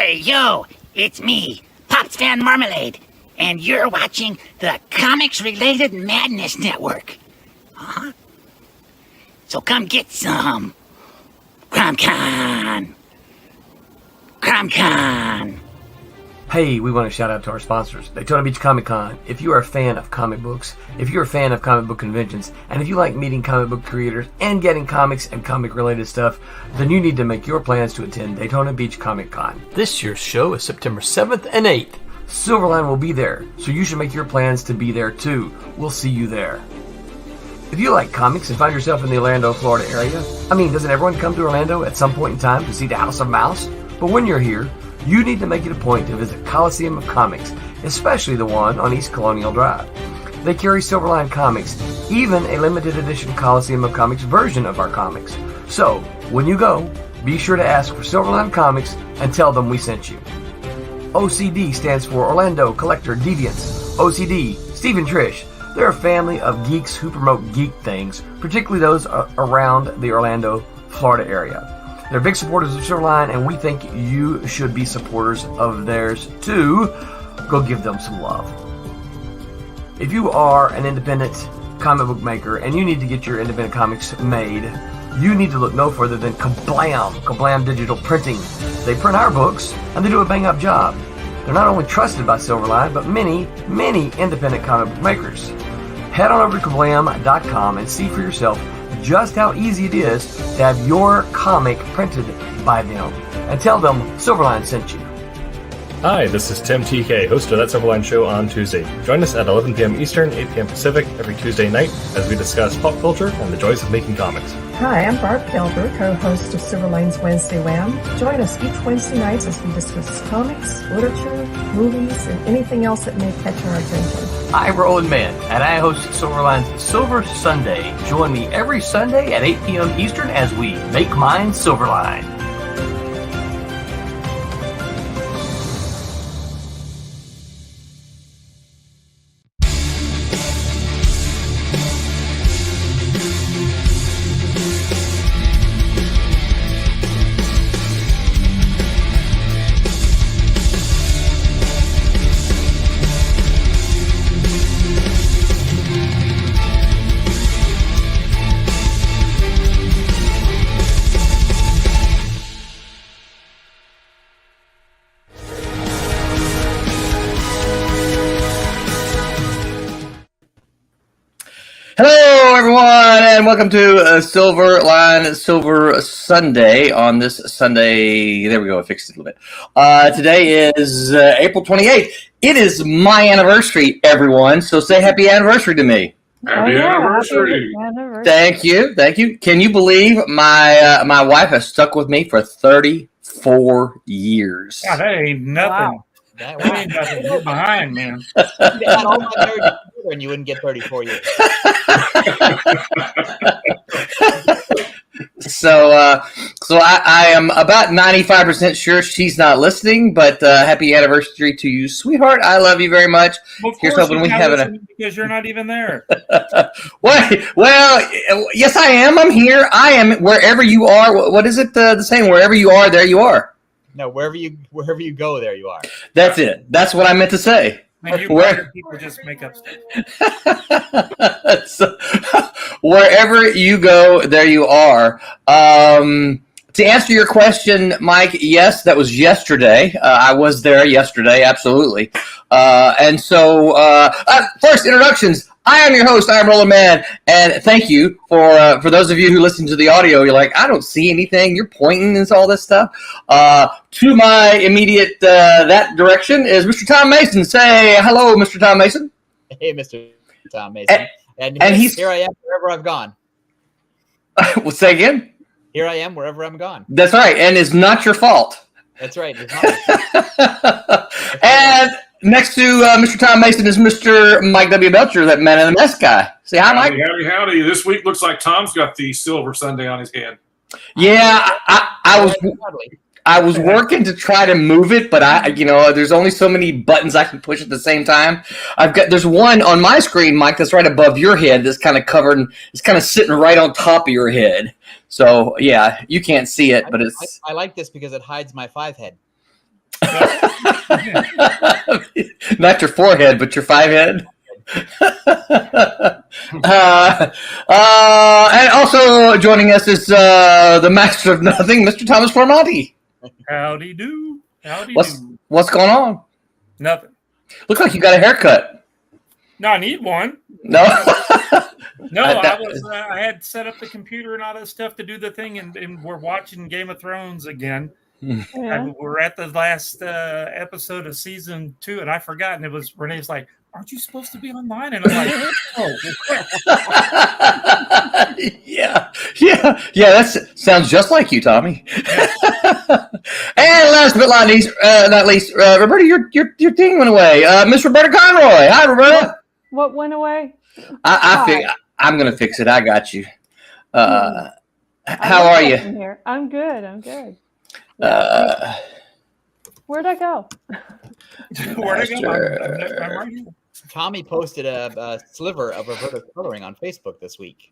Hey, yo, it's me, Pops Fan Marmalade, and you're watching the Comics-Related Madness Network. Huh? So come get some. CromCon. CromCon. Hey, we want to shout out to our sponsors, Daytona Beach Comic Con. If you are a fan of comic books, if you're a fan of comic book conventions, and if you like meeting comic book creators and getting comics and comic-related stuff, then you need to make your plans to attend Daytona Beach Comic Con. This year's show is September 7th and 8th. Silverline will be there, so you should make your plans to be there too. We'll see you there. If you like comics and find yourself in the Orlando, Florida area, doesn't everyone come to Orlando at some point in time to see the House of Mouse? But when you're here, you need to make it a point to visit Coliseum of Comics, especially the one on East Colonial Drive. They carry Silverline comics, even a limited edition Coliseum of Comics version of our comics. So, when you go, be sure to ask for Silverline Comics and tell them we sent you. OCD stands for Orlando Collector Deviants. OCD, Steve and Trish, they're a family of geeks who promote geek things, particularly those around the Orlando, Florida area. They're big supporters of Silverline, and we think you should be supporters of theirs too. Go give them some love. If you are an independent comic book maker and you need to get your independent comics made, you need to look no further than Kablam Digital Printing. They print our books, and they do a bang-up job. They're not only trusted by Silverline, but many, many independent comic book makers. Head on over to kablam.com and see for yourself just how easy it is to have your comic printed by them. And tell them Silverline sent you. Hi, this is Tim TK, host of That Silverline Show on Tuesday. Join us at 11 p.m. Eastern, 8 p.m. Pacific every Tuesday night as we discuss pop culture and the joys of making comics. Hi, I'm Barb Gilbert, co-host of Silverline's Wednesday Wham. Join us each Wednesday nights as we discuss comics, literature, movies, and anything else that may catch our attention. I'm Roland Mann, and I host Silverline's Silver Sunday. Join me every Sunday at 8 p.m. Eastern as we make mine Silverline. Hello, everyone, and welcome to Silverline Silver Sunday on this Sunday. There we go. I fixed it a little bit. Today is April 28th. It is my anniversary, everyone. So say happy anniversary to me. Happy anniversary. Thank you. Thank you. Can you believe my wife has stuck with me for 34 years? Yeah, that ain't nothing. Wow. That ain't nothing. You're behind, man. You'd add all my marriage together and you wouldn't get 34 years. So I am about 95% sure she's not listening, but happy anniversary to you, sweetheart. I love you very much. Well, of Here's course hoping she's we not have listening because you're not even there. Well, yes, I am. I'm here. I am wherever you are. What is it the saying? Wherever you are, there you are. No, wherever you go, there you are. That's it. That's what I meant to say. And you people just make up stuff. So, wherever you go, there you are. To answer your question, Mike, yes, that was yesterday. I was there yesterday, absolutely. And so, first, introductions. I am your host. I am Roland Mann, and thank you for those of you who listen to the audio. You're like, I don't see anything. You're pointing and all this stuff. To my immediate that direction is Mr. Tom Mason. Say hello, Mr. Tom Mason. Hey, Mr. Tom Mason. And here I am wherever I've gone. Well, say again. Here I am wherever I'm gone. That's right, and it's not your fault. That's right. It's not. And next to Mr. Tom Mason is Mr. Mike W. Belcher, that man in the mess guy. Say hi, Mike. Howdy. This week looks like Tom's got the Silver Sunday on his head. Yeah, I was working to try to move it, but there's only so many buttons I can push at the same time. There's one on my screen, Mike, that's right above your head that's kind of covered. It's kind of sitting right on top of your head. So yeah, you can't see it, but it's. I like this because it hides my 5 head. Not your forehead, but your 5 head. And also joining us is the master of nothing, Mr. Thomas Formanti. Howdy do. Howdy do. What's going on? Nothing. Looks like you got a haircut. No, I need one. No. No, I had set up the computer and all that stuff to do the thing, and we're watching Game of Thrones again. Yeah. We're at the last episode of season 2, and I forgot, and it was Renee's like, "Aren't you supposed to be online?" And I'm like, "Oh, yeah. That sounds just like you, Tommy. And last but not least, Roberta, your thing went away. Miss Roberta Conroy. Hi, Roberta. What went away? I'm gonna fix it. I got you. How are you? Here. I'm good. Where'd I go? where'd I go? I'm right here." Tommy posted a sliver of Roberta's coloring on Facebook this week.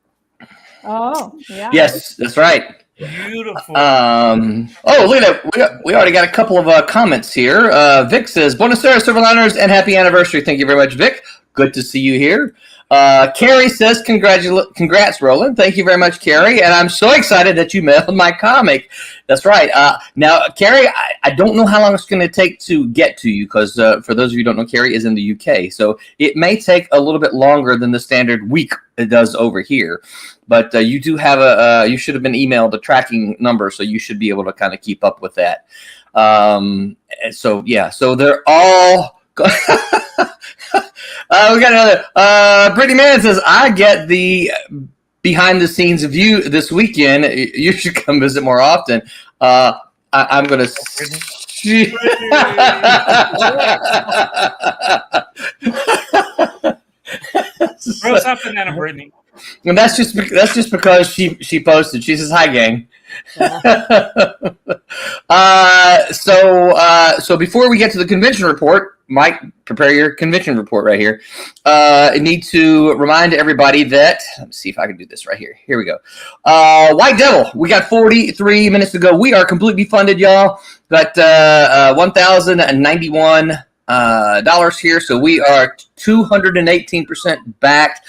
Oh, yeah. Yes, that's right. Beautiful. Look at that. We already got a couple of comments here. Vic says, Buenos Aires, Silverliners, and happy anniversary. Thank you very much, Vic. Good to see you here. Carrie says, congrats, Roland. Thank you very much, Carrie. And I'm so excited that you mailed my comic. That's right. Now, Carrie, I don't know how long it's going to take to get to you because for those of you who don't know, Carrie is in the UK. So it may take a little bit longer than the standard week it does over here. But you do have you should have been emailed a tracking number, so you should be able to kind of keep up with that. So they're all... we got another. Brittany Mann says, I get the behind the scenes view this weekend. You should come visit more often. I'm going to. Throw something at him, Brittany. And that's just because she posted. She says, "Hi, gang." So before we get to the convention report, Mike, prepare your convention report right here. I need to remind everybody that, let me see if I can do this right here. Here we go. White Devil, we got 43 minutes to go. We are completely funded, y'all. Got $1,091 here, so we are 218% backed.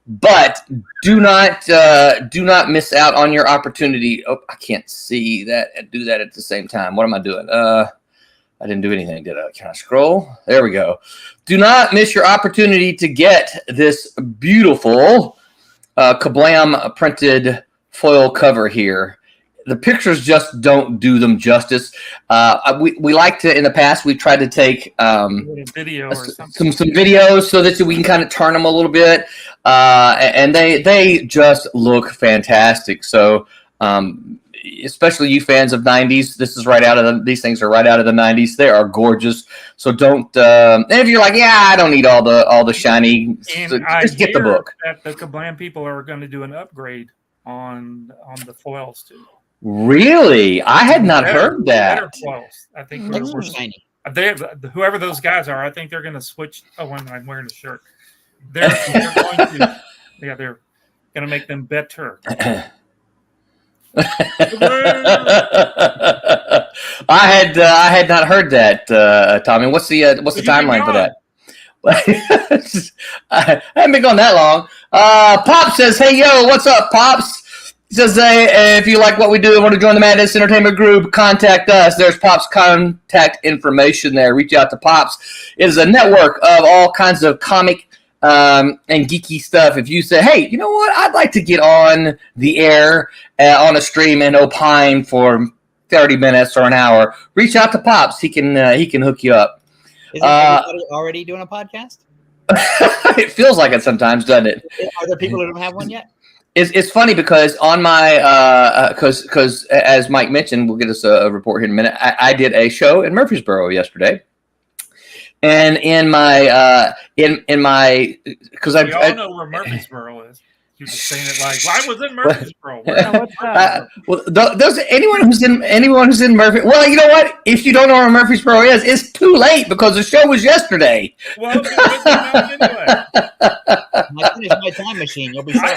But do not miss out on your opportunity. Oh, I can't see that and do that at the same time. What am I doing? I didn't do anything, did I? Can I scroll? There we go. Do not miss your opportunity to get this beautiful Kablam printed foil cover here. The pictures just don't do them justice. We like to, in the past, we tried to take video or some videos so that we can kind of turn them a little bit. And they just look fantastic. So, especially you fans of 90s, these things are right out of the 90s. They are gorgeous. So don't, and if you're like, yeah, I don't need all the shiny, so just get the book. That the Kablam people are going to do an upgrade on the foils too. Really? I had not heard that. Better foils. I think Extra shiny. Whoever those guys are, I think they're going to switch. Oh, I'm wearing a shirt. They're going to. Yeah, they're going to make them better. I had not heard that, Tommy. What's the timeline for that? I haven't been gone that long. Pop says, "Hey, yo, what's up, Pops?" He says, if you like what we do and want to join the Madness Entertainment Group, contact us. There's Pop's contact information there. Reach out to Pops. It is a network of all kinds of comic and geeky stuff. If you say, hey, you know what? I'd like to get on the air on a stream and opine for 30 minutes or an hour, reach out to Pops. He can hook you up. Isn't everybody already doing a podcast? It feels like it sometimes, doesn't it? Are there people who don't have one yet? It's funny because on my because as Mike mentioned, we'll get us a report here in a minute. I did a show in Murfreesboro yesterday, and in my because we all know where Murfreesboro is. You just saying it like, well, I was in Murfreesboro. What's that? Well, does anyone who's in Murfreesboro? Well, you know what? If you don't know where Murfreesboro is, it's too late because the show was yesterday. Well, anyway. I finished my time machine. You'll be sorry.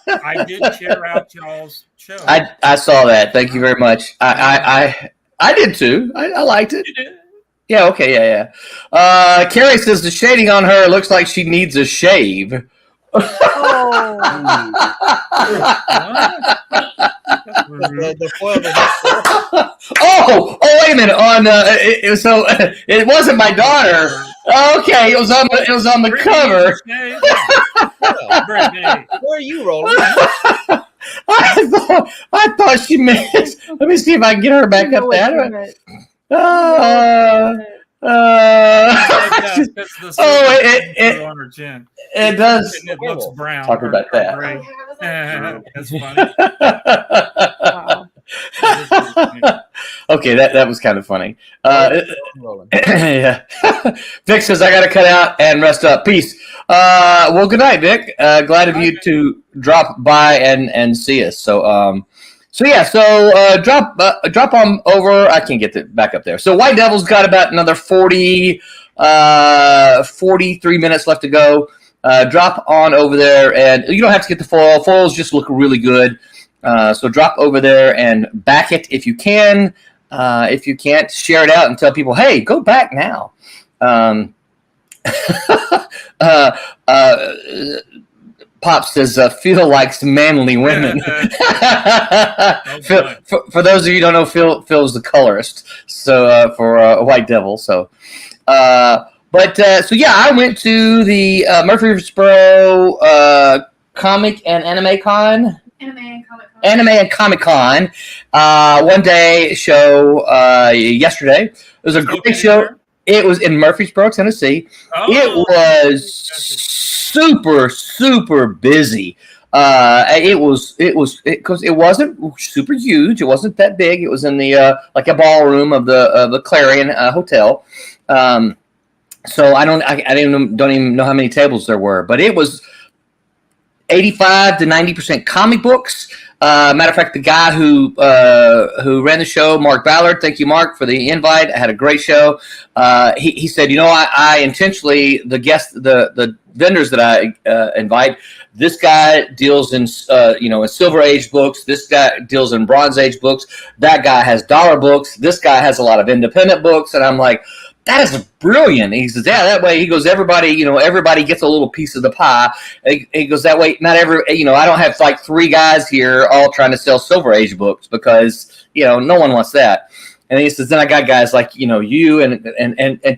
I did share out y'all's show. I saw that. Thank you very much. I did too. I liked it. You did? Yeah, okay, yeah. Carrie says the shading on her looks like she needs a shave. Oh. The foil does not oh, wait a minute. On so it wasn't my daughter. Okay, it was on the cover. Where are you rolling? I thought she meant. Let me see if I can get her back up there. On her chin. It does. It looks brown. Talk about that. That's funny. Wow. Okay, that was kind of funny. Yeah. Vic says I got to cut out and rest up. Peace. Well, good night, Vic. Glad of you to drop by and see us. So drop on over. I can't get back up there. So White Devil's got about another 43 minutes left to go. Drop on over there, and you don't have to get the foil. Foils just look really good. So drop over there and back it if you can. If you can't, share it out and tell people, hey, go back now. Pop says, Phil likes manly women. Phil, for those of you who don't know, Phil's the colorist. So for White Devil. So, I went to the Murfreesboro Comic and Anime Con. Anime and Comic Con. One day show yesterday. It was a great show. It was in Murfreesboro, Tennessee. It was super, super busy. It wasn't super huge. It wasn't that big. It was in the like a ballroom of the Clarion Hotel. So I don't even know how many tables there were, but it was 85 to 90% comic books. Matter of fact, the guy who ran the show, Mark Ballard, thank you, Mark, for the invite. I had a great show. He said, I intentionally, the vendors that I invite, this guy deals in in Silver Age books. This guy deals in Bronze Age books. That guy has dollar books. This guy has a lot of independent books. And I'm like, that is brilliant. He says, yeah, that way, he goes, everybody gets a little piece of the pie. He goes, that way, not I don't have like three guys here all trying to sell Silver Age books because, no one wants that. And he says, then I got guys like, you and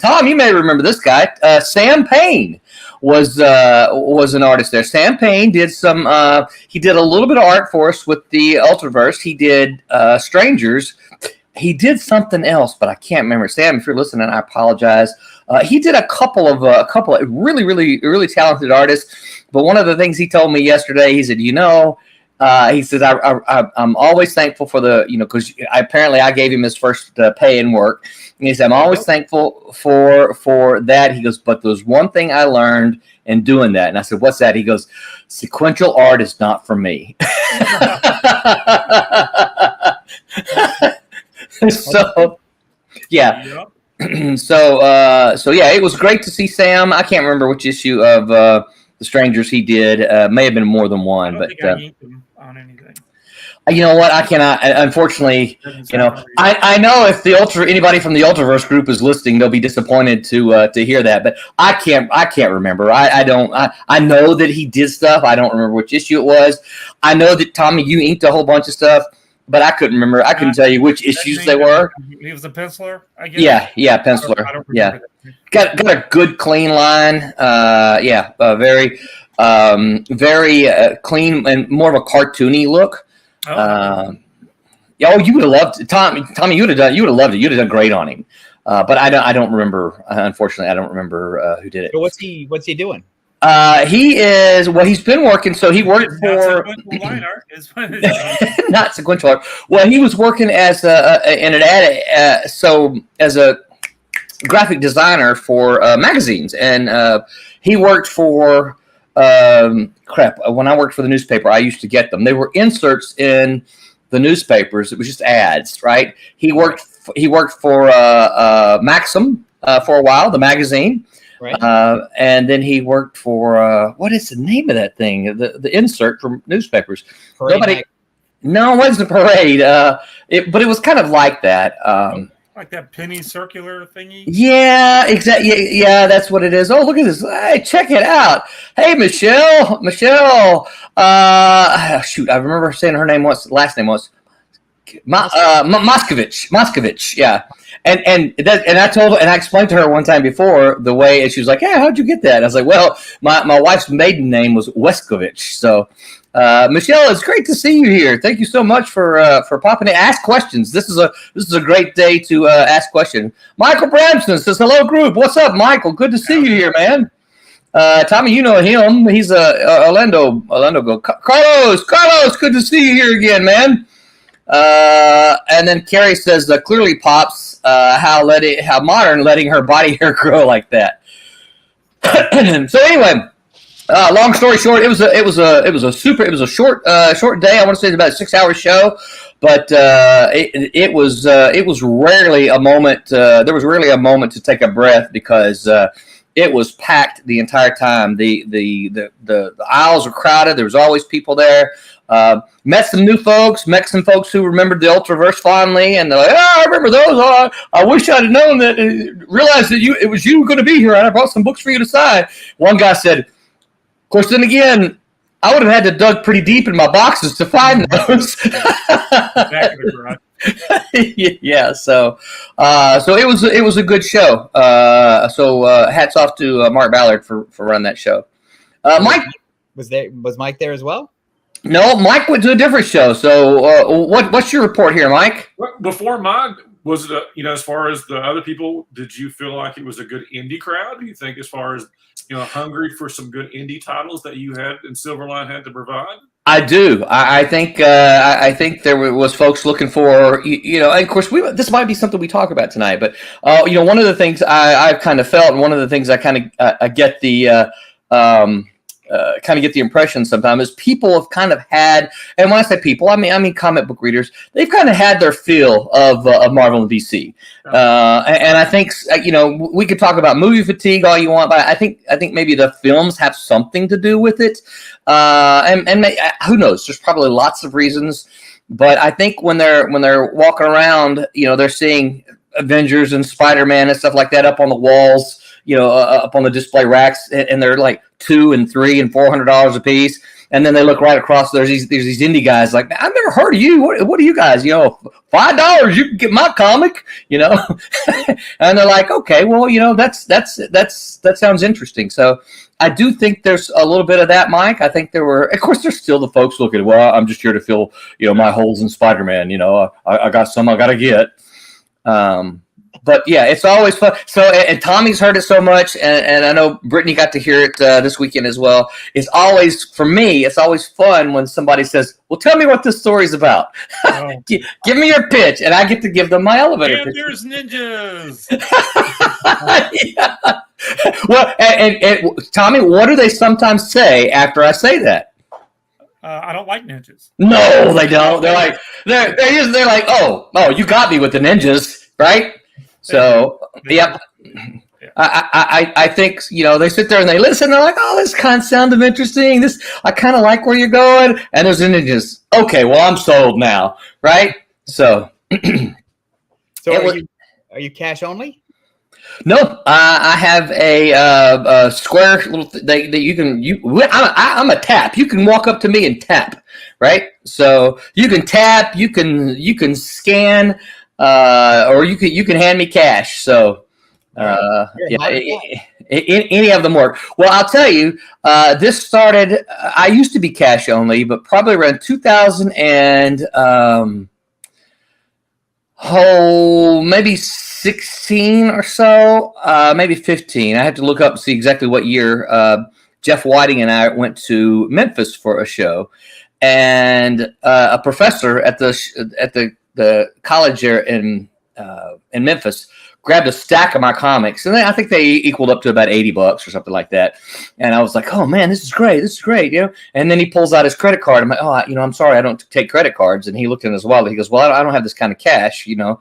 Tom, you may remember this guy, Sam Payne was an artist there. Sam Payne did he did a little bit of art for us with the Ultraverse. He did Strangers. He did something else, but I can't remember. Sam, if you're listening, I apologize. He did a couple of really, really, really talented artists. But one of the things he told me yesterday, he said, he says, I'm always thankful for because apparently I gave him his first pay-in work. And he said, I'm always thankful for that. He goes, but there's one thing I learned in doing that. And I said, what's that? He goes, sequential art is not for me. So yeah. So yeah, it was great to see Sam. I can't remember which issue of the Strangers he did. May have been more than one, I inked him on anything. You know what? I cannot. Unfortunately, I know if anybody from the Ultraverse group is listening, they'll be disappointed to hear that. But I can't remember. I don't. I know that he did stuff. I don't remember which issue it was. I know that Tommy, you inked a whole bunch of stuff. But I couldn't remember. I couldn't tell you which issues they were. He was a penciler, I guess. Yeah, penciler. I don't remember that. Got a good, clean line. Very clean and more of a cartoony look. You would have loved it. Tommy. You would have loved it. You'd have done great on him. But I don't remember. Unfortunately, I don't remember who did it. So what's he doing? He's been working. So he worked for not sequential art. Well, he was working as as a graphic designer for magazines, and he worked for when I worked for the newspaper, I used to get them. They were inserts in the newspapers. It was just ads, right? He worked for Maxim for a while, the magazine. Right. And then he worked for what is the name of that thing? The insert from newspapers. Parade. No, it wasn't a Parade. But it was kind of like that. Like that penny circular thingy? Yeah, exactly. Yeah, that's what it is. Oh, look at this. Hey, check it out. Hey, Michelle. Michelle. Shoot, I remember saying her name once. Last name was Moskovich. Moskovich. Yeah. And I told her, and I explained to her one time before the way, and she was like, "Yeah, how'd you get that?" And I was like, "Well, my wife's maiden name was Weskovich." So, Michelle, it's great to see you here. Thank you so much for popping in. Ask questions. This is a great day to ask questions. Michael Bramson says, "Hello, group. What's up, Michael? Good to see you here, man." Tommy, you know him. He's Orlando. Carlos, good to see you here again, man. And then Carrie says, "Clearly, Pops, how modern letting her body hair grow like that." So anyway, long story short, it was a short day. I want to say it's about a 6-hour show, but it was rarely a moment. There was rarely a moment to take a breath because it was packed the entire time. The aisles were crowded. There was always people there. Met some new folks, met some folks who remembered the Ultraverse fondly, and they're like, "Oh, I remember those. Oh, I wish I'd have known that, realized that it was you going to be here, and I brought some books for you to sign." One guy said, "Of course, then again, I would have had to dug pretty deep in my boxes to find those." Yeah, so it was a good show. So hats off to Mark Ballard for running that show. Mike was Mike there as well? No, Mike went to a different show. So what's your report here, Mike? Before mine, was it as far as the other people, did you feel like it was a good indie crowd? Do you think as far as hungry for some good indie titles that you had and Silverline had to provide? I do. I think there was folks looking for and of course this might be something we talk about tonight. But one of the things I've kind of felt, and one of the things I kind of get the impression sometimes is people have kind of had, and when I say people, I mean comic book readers, they've kind of had their fill of Marvel and DC. And I think we could talk about movie fatigue all you want, but I think maybe the films have something to do with it. And who knows? There's probably lots of reasons, but I think when they're walking around, they're seeing Avengers and Spider-Man and stuff like that up on the walls, up on the display racks, and they're like $200 and $300 and $400 a piece. And then they look right across. There's these indie guys like, "I've never heard of you. What are you guys? $5 you can get my comic." And they're like, "Okay, well, that sounds interesting." So I do think there's a little bit of that, Mike. I think of course, there's still the folks looking, "Well, I'm just here to fill my holes in Spider-Man. I got some I got to get." But yeah, it's always fun. So, and Tommy's heard it so much, and I know Brittany got to hear it this weekend as well. It's always, for me, it's always fun when somebody says, "Well, tell me what this story's about." Oh. Give me your pitch, and I get to give them my elevator pitch. There's ninjas. Yeah. Well, and Tommy, what do they sometimes say after I say that? I don't like ninjas. No, they don't. They're like, they're like, oh, you got me with the ninjas, right? So, yep. I think, they sit there and they listen. They're like, "Oh, this kind of sounded interesting. I kind of like where you're going." And there's the ninjas. Okay, well, I'm sold now, right? So, are you cash only? No, I have a square little that you can. I'm a tap. You can walk up to me and tap, right? So you can tap. You can scan. Or you can hand me cash. So, any of them work. Well, I'll tell you, this started. I used to be cash only, but probably around 2000 and maybe 16 or so, maybe 15. I have to look up and see exactly what year. Jeff Whiting and I went to Memphis for a show, and a professor at the college there in Memphis grabbed a stack of my comics, and I think they equaled up to about $80 or something like that. And I was like, "Oh man, this is great, And then he pulls out his credit card. I'm like, "Oh, I'm sorry, I don't take credit cards." And he looked in his wallet. He goes, "Well, I don't have this kind of cash, so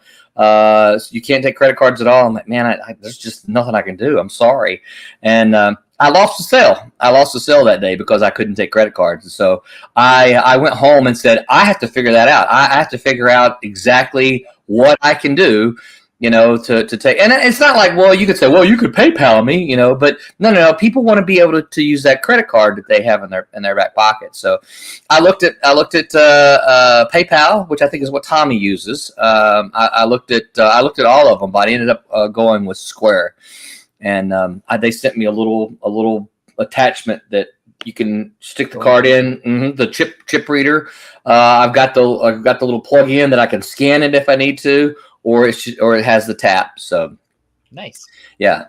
you can't take credit cards at all." I'm like, "Man, there's just nothing I can do. I'm sorry." And I lost the sale. I lost the sale that day because I couldn't take credit cards. So I went home and said, I have to figure that out. I have to figure out exactly what I can do. to take. And it's not like, well, you could say, well, you could PayPal me, but no. People want to be able to use that credit card that they have in their back pocket. So I looked at PayPal, which I think is what Tommy uses. I looked at all of them, but I ended up going with Square, and they sent me a little attachment that you can stick the card in, the chip reader. I've got the little plug in that I can scan it if I need to, or it has the tap. So nice. Yeah.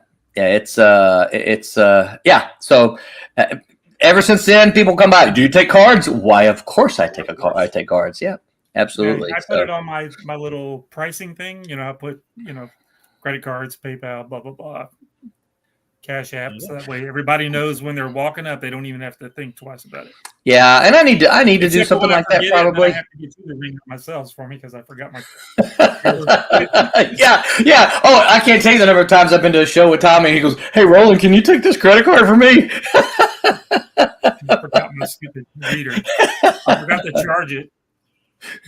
So ever since then, people come by. Do you take cards? Why, of course I take cards. Yeah, absolutely. I put it on my little pricing thing. I put credit cards, PayPal, blah blah blah. Cash app, so that way everybody knows when they're walking up, they don't even have to think twice about it. Yeah, and I need to do something like that probably. I have to get you to ring it myself for me because I forgot my. yeah. Oh, I can't tell you the number of times I've been to a show with Tommy. And he goes, "Hey, Roland, can you take this credit card for me?" I forgot my stupid reader. I forgot to charge it.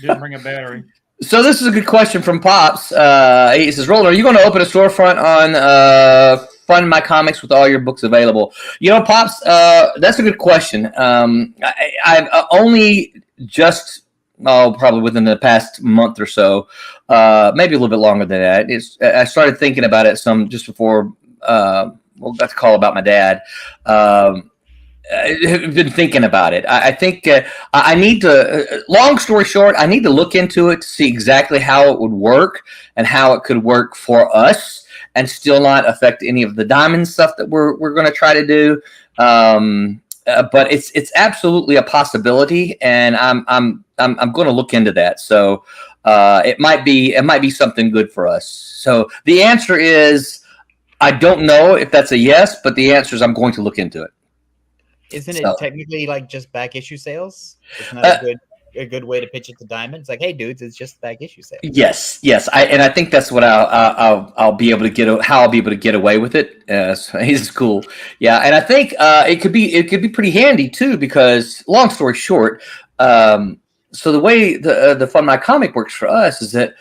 Didn't bring a battery. So this is a good question from Pops. He says, Roland, are you going to open a storefront on Fund My Comics with all your books available? Pops, that's a good question. I've only just, probably within the past month or so, maybe a little bit longer than that. I started thinking about it some just before, got the call about my dad. I've been thinking about it. I think I need to, long story short, I need to look into it to see exactly how it would work and how it could work for us and still not affect any of the diamond stuff that we're going to try to do. But it's absolutely a possibility, and I'm going to look into that. So it might be something good for us. So the answer is I don't know if that's a yes, but the answer is I'm going to look into it. Isn't it technically like just back issue sales? Isn't that a good way to pitch it to Diamond? It's like, hey, dudes, it's just back issue sales. Yes. I think that's what I'll be able to get away with it. So he's cool. Yeah, and I think it could be pretty handy too, because long story short, so the way the Fund My Comic works for us is that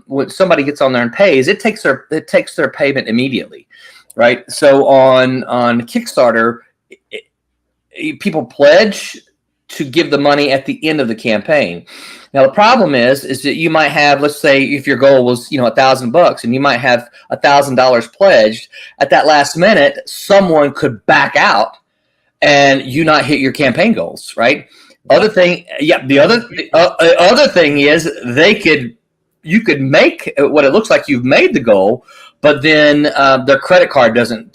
when somebody gets on there and pays, it takes their payment immediately. Right. So on Kickstarter, people pledge to give the money at the end of the campaign. Now, the problem is that you might have, let's say if your goal was, $1,000 and you might have $1,000 pledged at that last minute, someone could back out and you not hit your campaign goals. Right. Other thing. Yeah. The other thing is you could make what it looks like you've made the goal, but then their credit card doesn't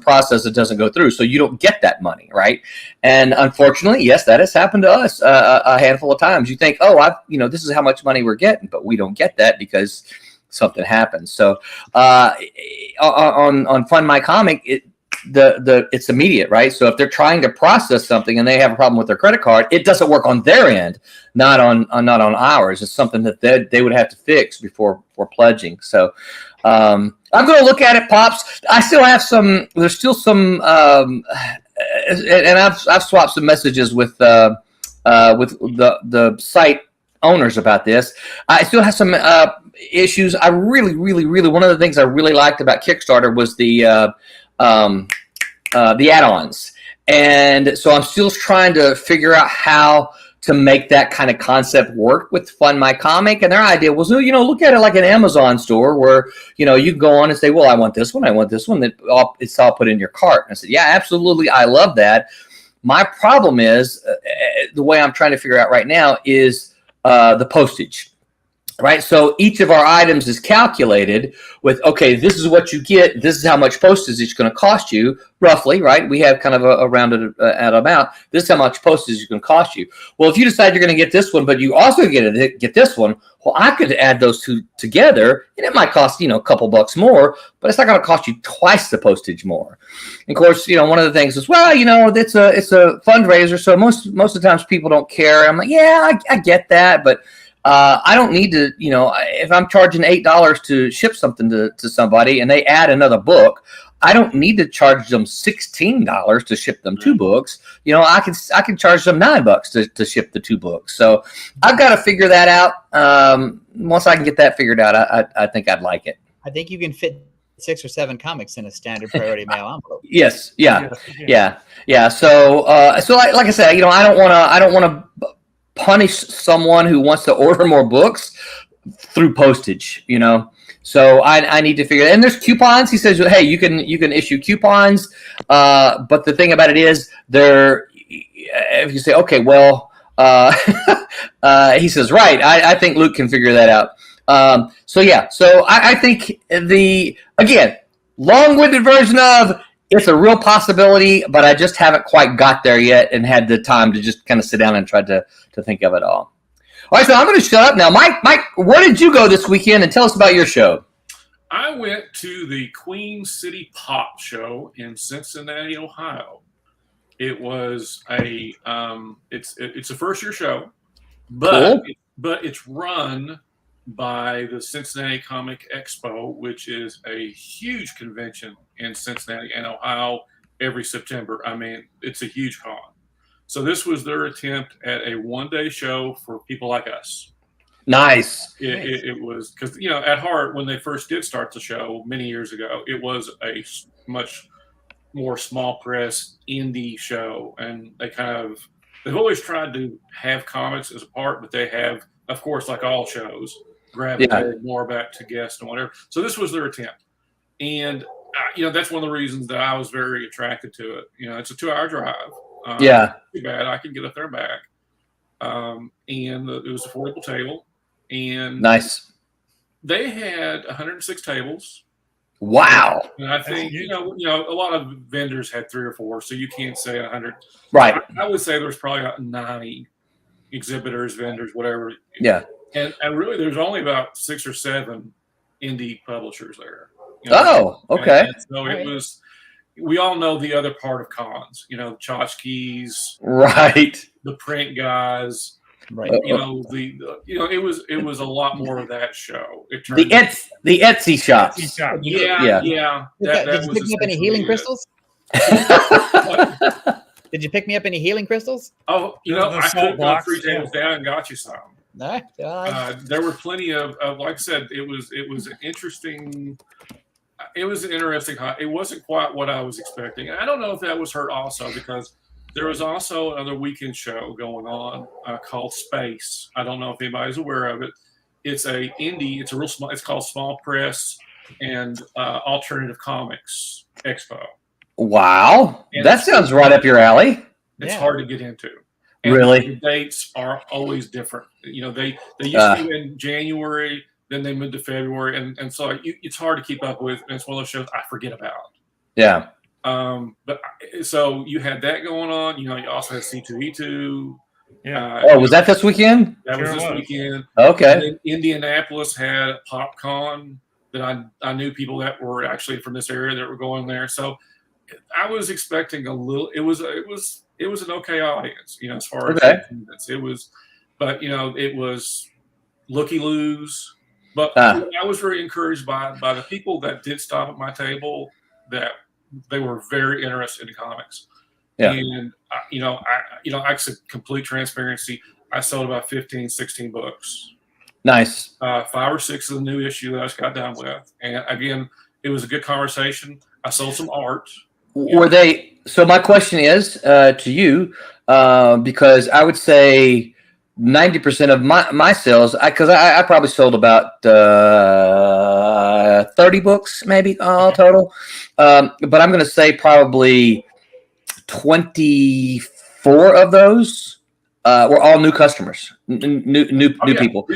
process, it doesn't go through, so you don't get that money, right? And unfortunately, yes, that has happened to us a handful of times. You think, this is how much money we're getting, but we don't get that because something happens. So on Fund My Comic, it's immediate, right? So if they're trying to process something and they have a problem with their credit card, it doesn't work on their end, not on ours. It's something that they would have to fix before pledging. So I'm going to look at it, Pops. I still have some. There's still some, and I've swapped some messages with the site owners about this. I still have some issues. I really one of the things I really liked about Kickstarter was the add-ons, and so I'm still trying to figure out how to make that kind of concept work with Fund My Comic. And their idea was, look at it like an Amazon store where, you can go on and say, well, I want this one. It's all put in your cart. And I said, yeah, absolutely. I love that. My problem is the way I'm trying to figure out right now is the postage. Right. So each of our items is calculated with, okay, this is what you get. This is how much postage it's going to cost you roughly. Right. We have kind of a rounded amount. This is how much postage it's going to cost you. Well, if you decide you're going to get this one, but you also get this one, well, I could add those two together and it might cost, a couple bucks more, but it's not going to cost you twice the postage more. And of course, one of the things is, well, it's a fundraiser. So most of the times people don't care. I'm like, yeah, I get that. But I don't need to, if I'm charging $8 to ship something to somebody and they add another book, I don't need to charge them $16 to ship them 2 books. You know, I can charge them $9 to ship the 2 books. So I've got to figure that out. Once I can get that figured out, I think I'd like it. I think you can fit 6 or 7 comics in a standard priority mail envelope. Yes. Yeah. So like I said, you know, I don't want to punish someone who wants to order more books through postage, you know. So I need to figure. And there's coupons. He says, hey, you can issue coupons. But the thing about it is, if you say, okay, well, he says, right. I think Luke can figure that out. So I think again, long-winded version of it's a real possibility, but I just haven't quite got there yet and had the time to just kind of sit down and try to think of it all. All right, so I'm going to shut up now. Mike, where did you go this weekend? And tell us about your show. I went to the Queen City Pop Show in Cincinnati, Ohio. It was it's a first year show, but it's run by the Cincinnati Comic Expo, which is a huge convention in Cincinnati and Ohio every September. I mean, it's a huge con. So this was their attempt at a one-day show for people like us. Nice. It was because, you know, at heart, when they first did start the show many years ago, it was a much more small press indie show. And they've always tried to have comics as a part, but they have, of course, like all shows, gravitated more back to guests and whatever. So this was their attempt. And, you know, that's one of the reasons that I was very attracted to it. You know, it's a 2-hour drive. Too bad. I can get up there and back. And it was a affordable table. And nice. They had 106 tables. Wow. And I think, you know, a lot of vendors had 3 or 4, so you can't say 100. Right. I would say there's probably about 90 exhibitors, vendors, whatever. Yeah. And really, there's only about 6 or 7 indie publishers there. You know? Oh, okay. And so it was. We all know the other part of cons, you know, tchotchkes, right? The print guys, right? You know, it was a lot more of that show. The Etsy shops. Yeah. Did you pick me up any healing crystals? Did you pick me up any healing crystals? Oh, you know, I could go 3 tables down and got you some. There were plenty of like I said, it was an interesting. It was an interesting. It wasn't quite what I was expecting. I don't know if that was hurt also because there was also another weekend show going on called Space. I don't know if anybody's aware of it. It's a indie. It's a real small. It's called Small Press and Alternative Comics Expo. Wow, and that sounds right up your alley. It's hard to get into. And really, the dates are always different. You know, they used to be in January. Then they moved to February, and so it's hard to keep up with. And it's one of those shows I forget about. Yeah. But so you had that going on. You know, you also had C2E2. Yeah. Was that this weekend? That was this weekend. Okay. And then Indianapolis had PopCon that I knew people that were actually from this area that were going there. So I was expecting a little. It was an okay audience. You know, as far as attendance. It was, but you know, it was looky-loos. But I was very encouraged by the people that did stop at my table, that they were very interested in comics. Yeah. And, I said complete transparency. I sold about 15, 16 books. Nice. 5 or 6 of the new issue that I just got done with. And again, it was a good conversation. I sold some art. Were they? So my question is to you, because I would say 90% of my sales, because I probably sold about 30 books maybe all total, but I'm going to say probably 24 of those were all new customers, new people.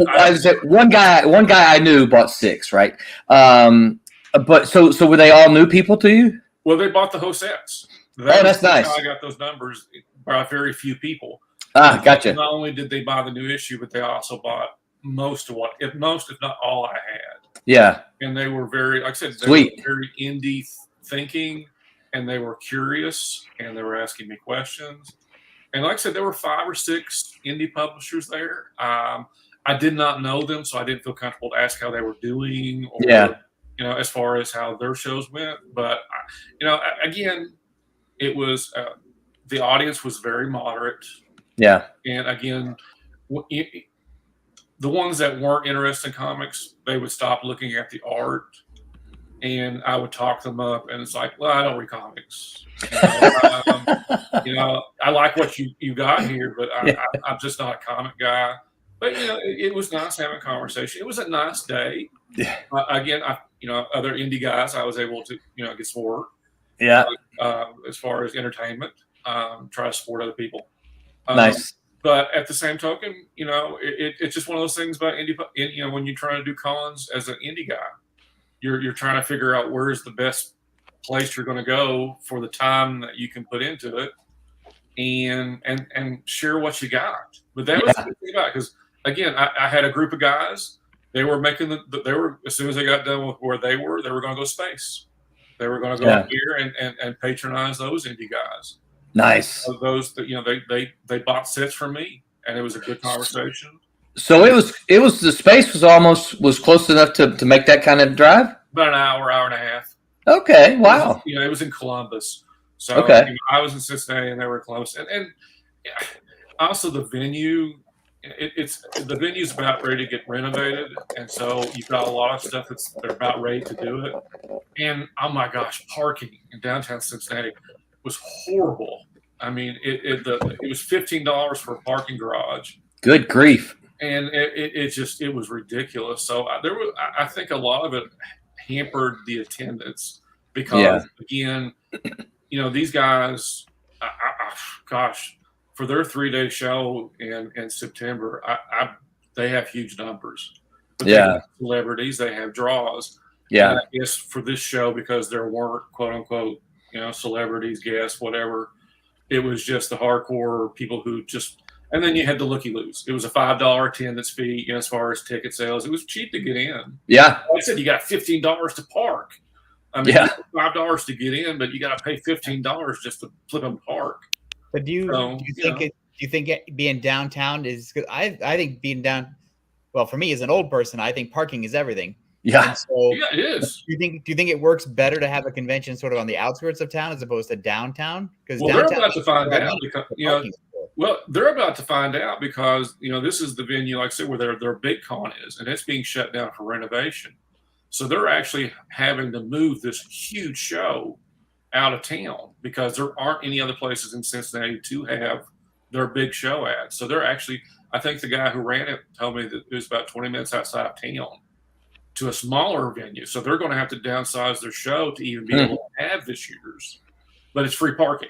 I was one guy I knew bought 6, right? But so were they all new people to you? Well, they bought the whole sets. That's nice. I got those numbers by very few people. Gotcha. Not only did they buy the new issue, but they also bought most, if not all, I had. Yeah. And they were very, like I said, Sweet. Were very indie thinking, and they were curious, and they were asking me questions. And like I said, there were 5 or 6 indie publishers there. I did not know them, so I didn't feel comfortable to ask how they were doing or as far as how their shows went. But again, it was the audience was very moderate. Yeah. And again, the ones that weren't interested in comics, they would stop looking at the art, and I would talk them up, and it's like, well, I don't read comics. I like what you got here, but I'm just not a comic guy. But it was nice having a conversation. It was a nice day. Yeah. Again, other indie guys, I was able to get some work. Yeah. As far as entertainment, try to support other people. Nice. But at the same token, it's just one of those things about indie. When you're trying to do cons as an indie guy, you're trying to figure out where's the best place you're going to go for the time that you can put into it, and share what you got. But that was the good thing about it, because again, I had a group of guys. They were making as soon as they got done with where they were going to go space. They were going to go up here and patronize those indie guys. Nice. Those that they bought sets from me, and it was a good conversation. So it was the space was close enough to make that kind of drive. About an hour and a half. Okay. Wow. It was in Columbus. So okay. I was in Cincinnati, and they were close. And also the venue. The venue's about ready to get renovated, and so you've got a lot of stuff they're about ready to do it. And oh my gosh, parking in downtown Cincinnati was horrible. I mean, it was $15 for a parking garage. Good grief! And it was ridiculous. So I think a lot of it hampered the attendance because again, these guys, gosh. For their 3-day show in September, they have huge numbers. But they have celebrities, they have draws. Yeah. And I guess for this show, because there weren't quote unquote, celebrities, guests, whatever, it was just the hardcore people who just. And then you had the looky-loos. It was a $5 attendance fee as far as ticket sales. It was cheap to get in. Yeah. Like I said, you got $15 to park. I mean, $5 to get in, but you got to pay $15 just to flip them park. But do you think being downtown is good? I think being down. Well, for me as an old person, I think parking is everything. Yeah. And so it is. Do you think it works better to have a convention sort of on the outskirts of town as opposed to downtown? Because they're about to find out because they're about to find out because this is the venue, like I said, where their big con is, and it's being shut down for renovation. So they're actually having to move this huge show out of town because there aren't any other places in Cincinnati to have their big show at. So they're actually, I think the guy who ran it told me that it was about 20 minutes outside of town to a smaller venue. So they're going to have to downsize their show to even be able to have this year's. But it's free parking.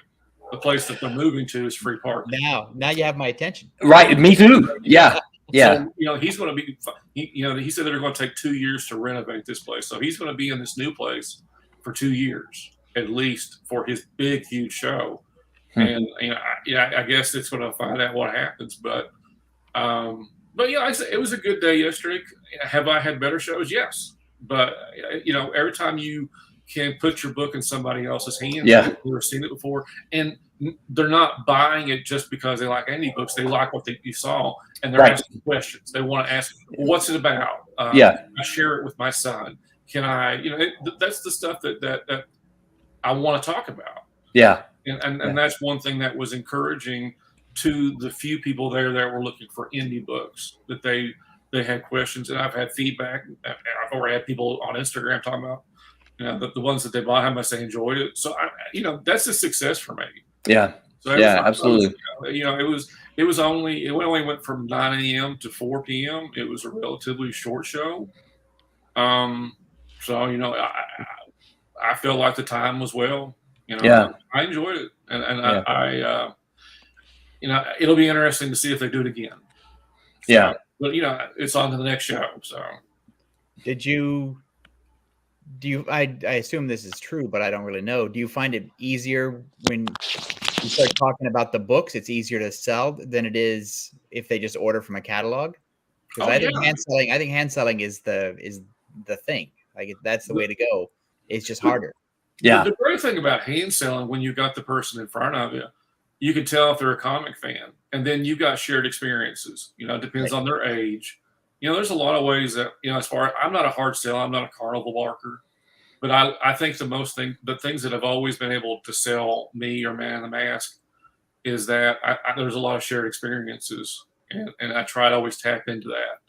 The place that they're moving to is free parking. Now you have my attention. Right, me too. Yeah. Yeah. So, he's going to be, he said they're going to take 2 years to renovate this place. So he's going to be in this new place for 2 years. At least for his big, huge show. And, I guess it's going to find out what happens. But I said, it was a good day yesterday. Have I had better shows? Yes. But, every time you can put your book in somebody else's hands, they've never seen it before. And they're not buying it just because they like indie books. They like what you saw. And they're asking questions. They want to ask, well, what's it about? I share it with my son. Can I, that's the stuff that I want to talk about. Yeah. And that's one thing that was encouraging to the few people there that were looking for indie books, that they had questions. And I've had feedback. I've already had people on Instagram talking about, the ones that they bought, how much they enjoyed it. So, that's a success for me. Yeah. So absolutely. It only went from 9 a.m. to 4 p.m. It was a relatively short show. I felt like the time was well. I enjoyed it, and I it'll be interesting to see if they do it again. So, but it's on to the next show. So, I assume this is true, but I don't really know. Do you find it easier when you start talking about the books? It's easier to sell than it is if they just order from a catalog. Because I think hand selling is the thing. Like that's the way to go. It's just harder. Yeah. The great thing about hand selling, when you got the person in front of you, you can tell if they're a comic fan, and then you got shared experiences. It depends on their age. there's a lot of ways that, as far as I'm not a hard sell, I'm not a carnival barker, but I think the things that have always been able to sell me or Man in the Mask is that there's a lot of shared experiences, and I try to always tap into that.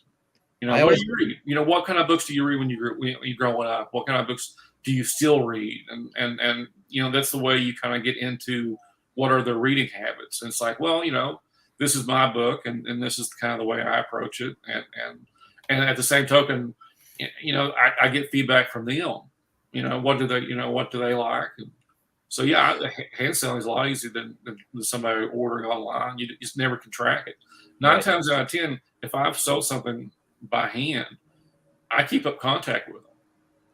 What do you read? What kind of books do you read when you're growing up? What kind of books do you still read? And that's the way you kind of get into what are their reading habits. And it's like, well, this is my book, and this is kind of the way I approach it. And at the same token, I get feedback from them. What do they like? And so yeah, hand selling is a lot easier than somebody ordering online. You just never can track it. 9 times out of 10, if I've sold something by hand, I keep up contact with them.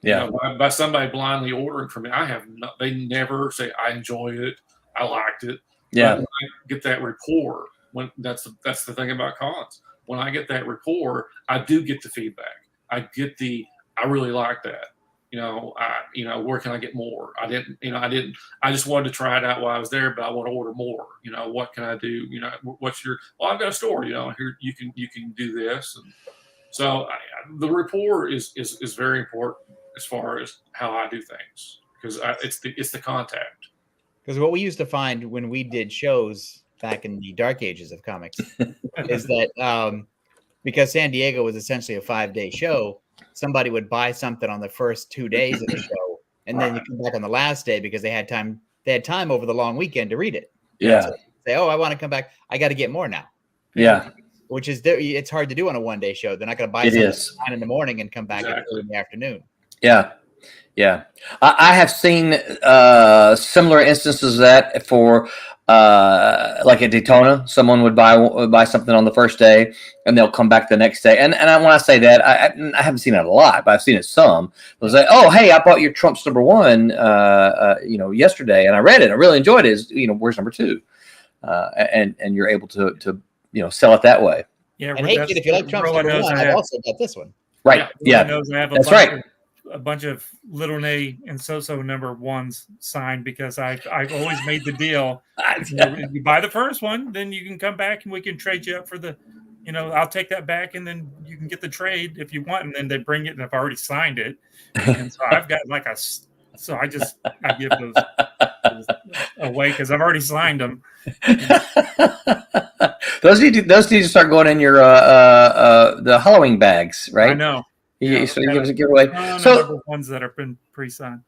Yeah. By somebody blindly ordering from me, they never say I enjoy it, I liked it. Yeah. But when I get that rapport, that's the thing about cons. When I get that rapport, I do get the feedback. I really like that. Where can I get more? I just wanted to try it out while I was there, but I want to order more. What can I do? I've got a store, here you can do this. And so the rapport is very important as far as how I do things, because it's the contact. Because what we used to find when we did shows back in the dark ages of comics is that because San Diego was essentially a 5-day show, somebody would buy something on the first 2 days of the show, and then you come back on the last day because they had time. They had time over the long weekend to read it. Yeah. So say, oh, I want to come back. I got to get more now. Yeah. Which is it's hard to do on a 1-day show. They're not going to buy something at 9 in the morning and come back at 2 in the afternoon. Yeah. Yeah. I have seen similar instances of that for like at Daytona. Someone would buy something on the first day and they'll come back the next day. And when I say that, I haven't seen it a lot, but I've seen it some. They'll say, oh, hey, I bought your Trump's #1 yesterday and I read it. I really enjoyed it. Where's #2? And you're able to sell it that way. Yeah. And hey, kid, if you like Trump's #1, I've also got this one. Right. Yeah. That's right. A bunch of Little Nay and So-So #1s signed because I've always made the deal. If you buy the first one, then you can come back and we can trade you up for the, I'll take that back and then you can get the trade if you want. And then they bring it and I've already signed it. And so I've got I give those away because I've already signed them. Those need to start going in your the Halloween bags, right? I know. So you give us a giveaway. So ones that have been pre-signed.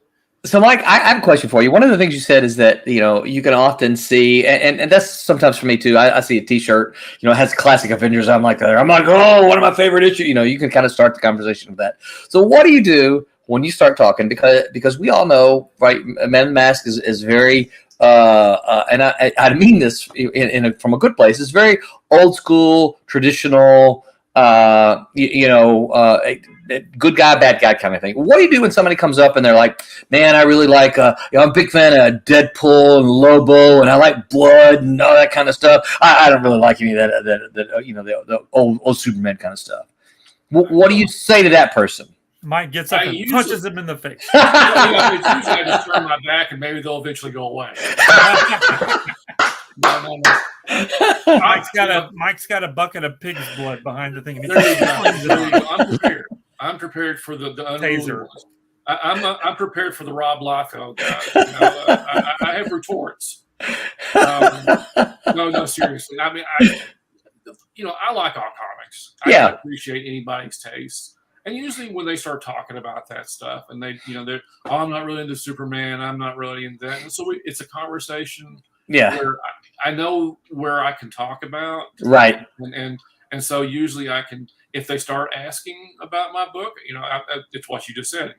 So, Mike, I have a question for you. One of the things you said is that you can often see, and that's sometimes for me too. I see a T-shirt, it has classic Avengers. I'm like, oh, one of my favorite issues. You can kind of start the conversation with that. So, what do you do when you start talking? Because we all know, right? Man in the Mask is very, and I mean this from a good place. It's very old school, traditional. Good guy, bad guy kind of thing. What do you do when somebody comes up and they're like, man, I really like, I'm a big fan of Deadpool and Lobo and I like blood and all that kind of stuff. I don't really like any of that the old Superman kind of stuff. What do you say to that person? Mike gets up and punches him in the face. It's usually I just turn my back and maybe they'll eventually go away. No. Mike's got a bucket of pig's blood behind the thing. I'm prepared for the taser. I'm prepared for the Rob Liefeld guy. I have retorts. No, seriously. I mean, I like all comics. I appreciate anybody's taste. And usually when they start talking about that stuff and they're, I'm not really into Superman. I'm not really into that. And so it's a conversation. Yeah. Where I know where I can talk about. Right. And so usually I can, if they start asking about my book, it's what you just said,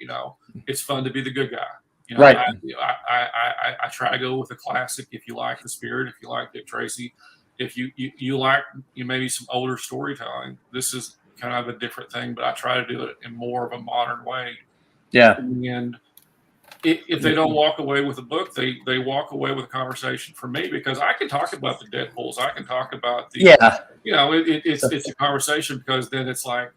it's fun to be the good guy. Right. I try to go with a classic. If you like the spirit, if you like Dick Tracy, if you like maybe some older storytelling, this is kind of a different thing, but I try to do it in more of a modern way. Yeah. And if they don't walk away with a book, they walk away with a conversation from me because I can talk about the Deadpools. I can talk about the, it's a conversation because then it's like,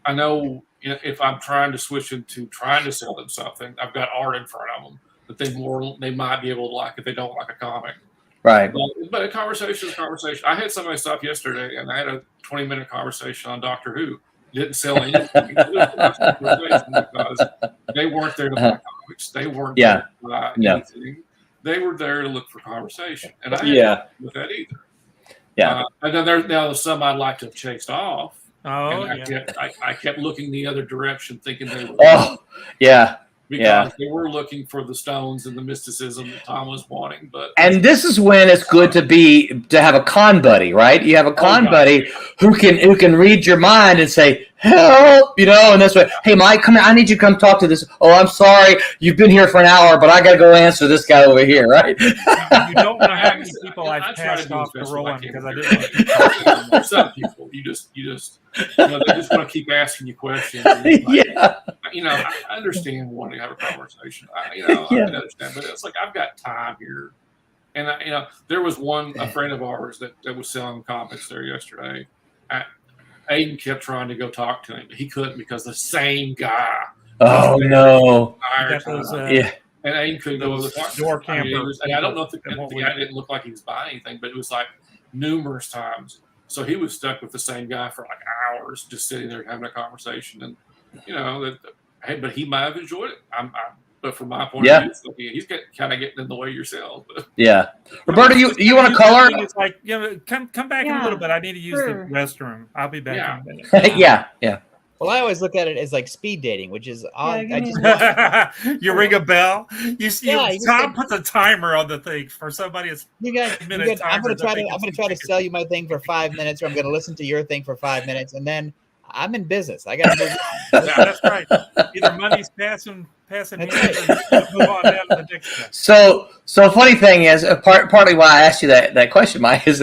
I know if I'm trying to switch into trying to sell them something, I've got art in front of them that they might be able to like if they don't like a comic. Right. But a conversation is a conversation. I had somebody stop yesterday and I had a 20-minute conversation on Doctor Who. didn't sell anything. Because they weren't there to buy comics. They weren't there to buy anything. They were there to look for conversation. And I didn't with that either. Yeah. And then there's some I'd like to have chased off. Oh, and I kept looking the other direction, thinking they were. Because they were looking for the stones and the mysticism that Tom was wanting. And this is when it's good to have a con buddy, right? You have a con buddy who can read your mind and say, help, and this way, hey, Mike, come here. I need you to come talk to this. Oh, I'm sorry. You've been here for an hour, but I got to go answer this guy over here, right? You don't know how many people I've passed off the rolling because I didn't want some people, you just they just want to keep asking you questions. I understand wanting to have a conversation. I can understand, but it's like I've got time here, and there was a friend of ours that was selling comics there yesterday. Aiden kept trying to go talk to him, but he couldn't because the same guy. Oh no! And Aiden couldn't go over the door camper. And I don't know if the guy didn't look like he was buying anything, but it was like numerous times. So he was stuck with the same guy for like hours, just sitting there having a conversation. And but he might have enjoyed it. But from my point of view, he's kind of getting in the way yourself. Yeah, Roberta, you want to color? It's like come back in a little bit. I need to use the restroom. I'll be back in a minute. Yeah. Well, I always look at it as like speed dating, which is odd. You ring a bell. Tom puts a timer on the thing for somebody. I'm going to try to sell you my thing for 5 minutes, or I'm going to listen to your thing for 5 minutes, and then I'm in business. I got to move on. Yeah, that's right. Either money's passing hands, or move on down to the next one. So funny thing is, partly why I asked you that question, Mike, is,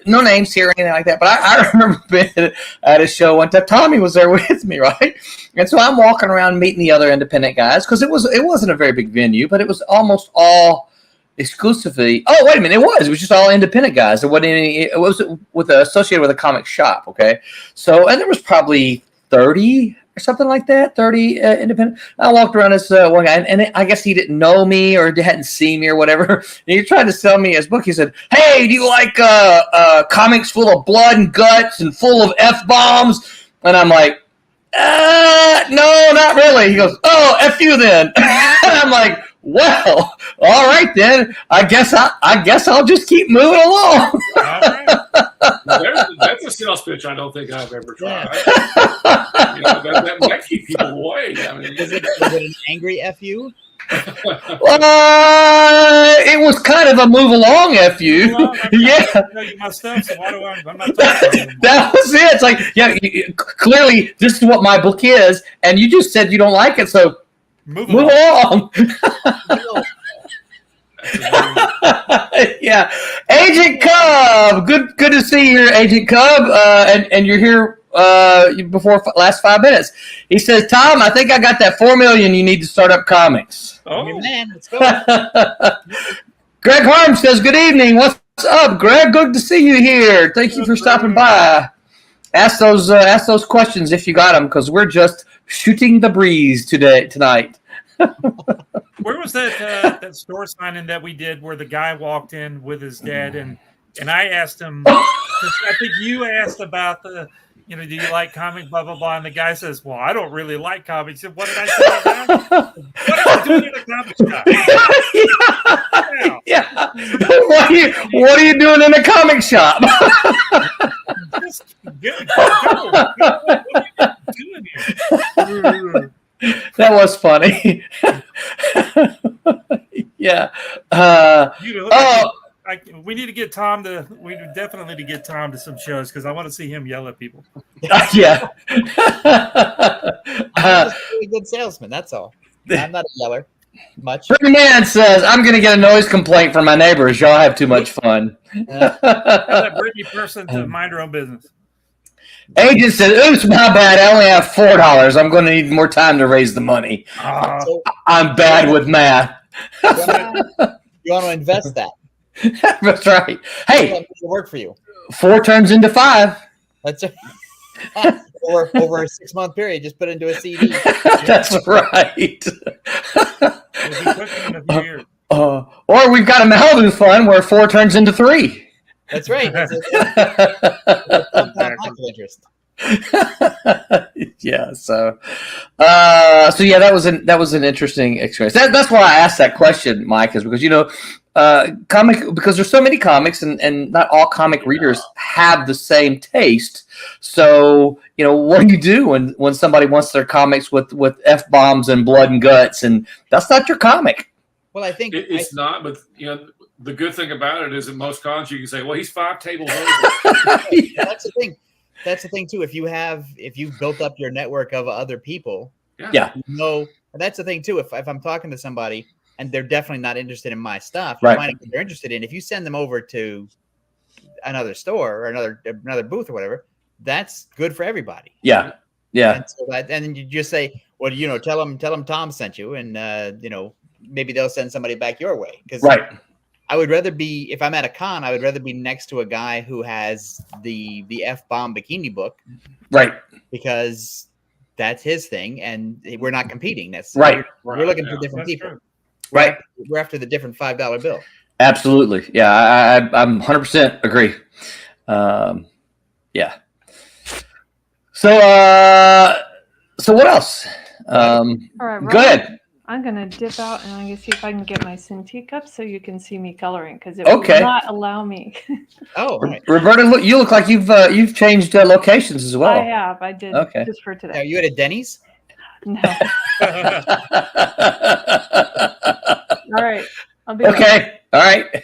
no names here or anything like that, but I remember being at a show one time. Tommy was there with me, right? And so I'm walking around meeting the other independent guys because it wasn't a very big venue, but it was almost all exclusively. Oh, wait a minute, it was just all independent guys. There wasn't any. It was associated with a comic shop. Okay, so and there was probably 30 or something like that, 30 independent. I walked around this one guy, and I guess he didn't know me or hadn't seen me or whatever. And he tried to sell me his book. He said, hey, do you like comics full of blood and guts and full of F-bombs? And I'm like, no, not really. He goes, oh, F you then. And I'm like, well, all right then. I guess I'll just keep moving along. All right. That's a sales pitch I don't think I've ever tried. That might keep people away. I mean, was it an angry FU? It was kind of a move along FU. My stuff, so I'm not talking that was it. It's like, clearly this is what my book is, and you just said you don't like it, so move along. Yeah, Agent Cub. Good to see you, Agent Cub. And you're here before last 5 minutes. He says, Tom, I think I got that $4 million you need to start up comics. Oh man, let's go. Greg Harm says, good evening. What's up, Greg? Good to see you here. Thank you for stopping by. Ask those questions if you got them, because we're just shooting the breeze tonight. Where was that store signing that we did where the guy walked in with his dad and I asked him, I think you asked about do you like comics, blah, blah, blah. And the guy says, well, I don't really like comics. He said, what did I say about? What are you doing in a comic shop? Yeah. What are you doing in a comic shop? Just go. What are you doing here? That was funny. Yeah. We need to get Tom to. We definitely need to get Tom to some shows because I want to see him yell at people. Yeah. I'm just a really good salesman. That's all. I'm not a yeller. Much. Pretty Man says, I'm going to get a noise complaint from my neighbors. Y'all have too much fun. Tell that Brittany person to mind her own business. Agent said, oops, my bad. I only have $4. I'm going to need more time to raise the money. I'm bad with math. You want to invest that. That's right. Hey, it'll work for you. 4 turns into 5. That's right. Or over a 6-month period, just put it into a CD. That's right. Or we've got a Malibu fund where 4 turns into 3. That's right. It's conflict of interest. Yeah. So yeah, that was an interesting experience. That's why I asked that question, Mike, is because because there's so many comics and not all comic readers have the same taste. So what do you do when somebody wants their comics with F-bombs and blood and guts, and that's not your comic? Well, I think it's not, but the good thing about it is at most cons you can say, well, he's 5 tables over. Yeah. That's the thing. That's the thing too. If you've built up your network of other people, yeah, and that's the thing too. If I'm talking to somebody and they're definitely not interested in my stuff, right? Find what they're interested in. If you send them over to another store or another booth or whatever, that's good for everybody. Yeah, yeah. And so and you just say, well, tell them Tom sent you, and maybe they'll send somebody back your way. Because right. I would rather be, if I'm at a con, I would rather be next to a guy who has the F-bomb bikini book, right? Because that's his thing, and we're not competing. That's right. We're looking for different people. True. Right. We're after the different $5 bill. Absolutely. Yeah, I'm 100% agree. Yeah. So what else? All right, go ahead. I'm going to dip out and I'm going to see if I can get my Cintiq up so you can see me coloring, because it Okay. will not allow me. Oh, right. Roberta, you look like you've changed locations as well. I have. I did just for today. Are you at a Denny's? No. All right. I'll be Okay. All right.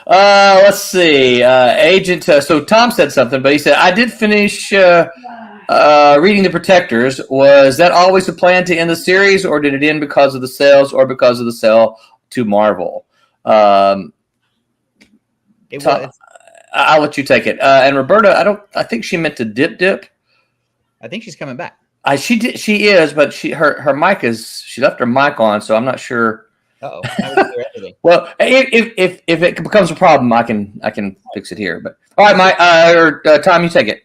Let's see. Agent. So Tom said something, but he said, I did finish reading The Protectors. Was that always the plan to end the series, or did it end because of the sales or because of the sale to Marvel? It Tom, was. I'll let you take it. And Roberta, I think she meant to dip. I think she's coming back. She is, but her mic she left her mic on, so I'm not sure. Uh-oh. Well, if it becomes a problem, I can fix it here. But all right, Tom, you take it.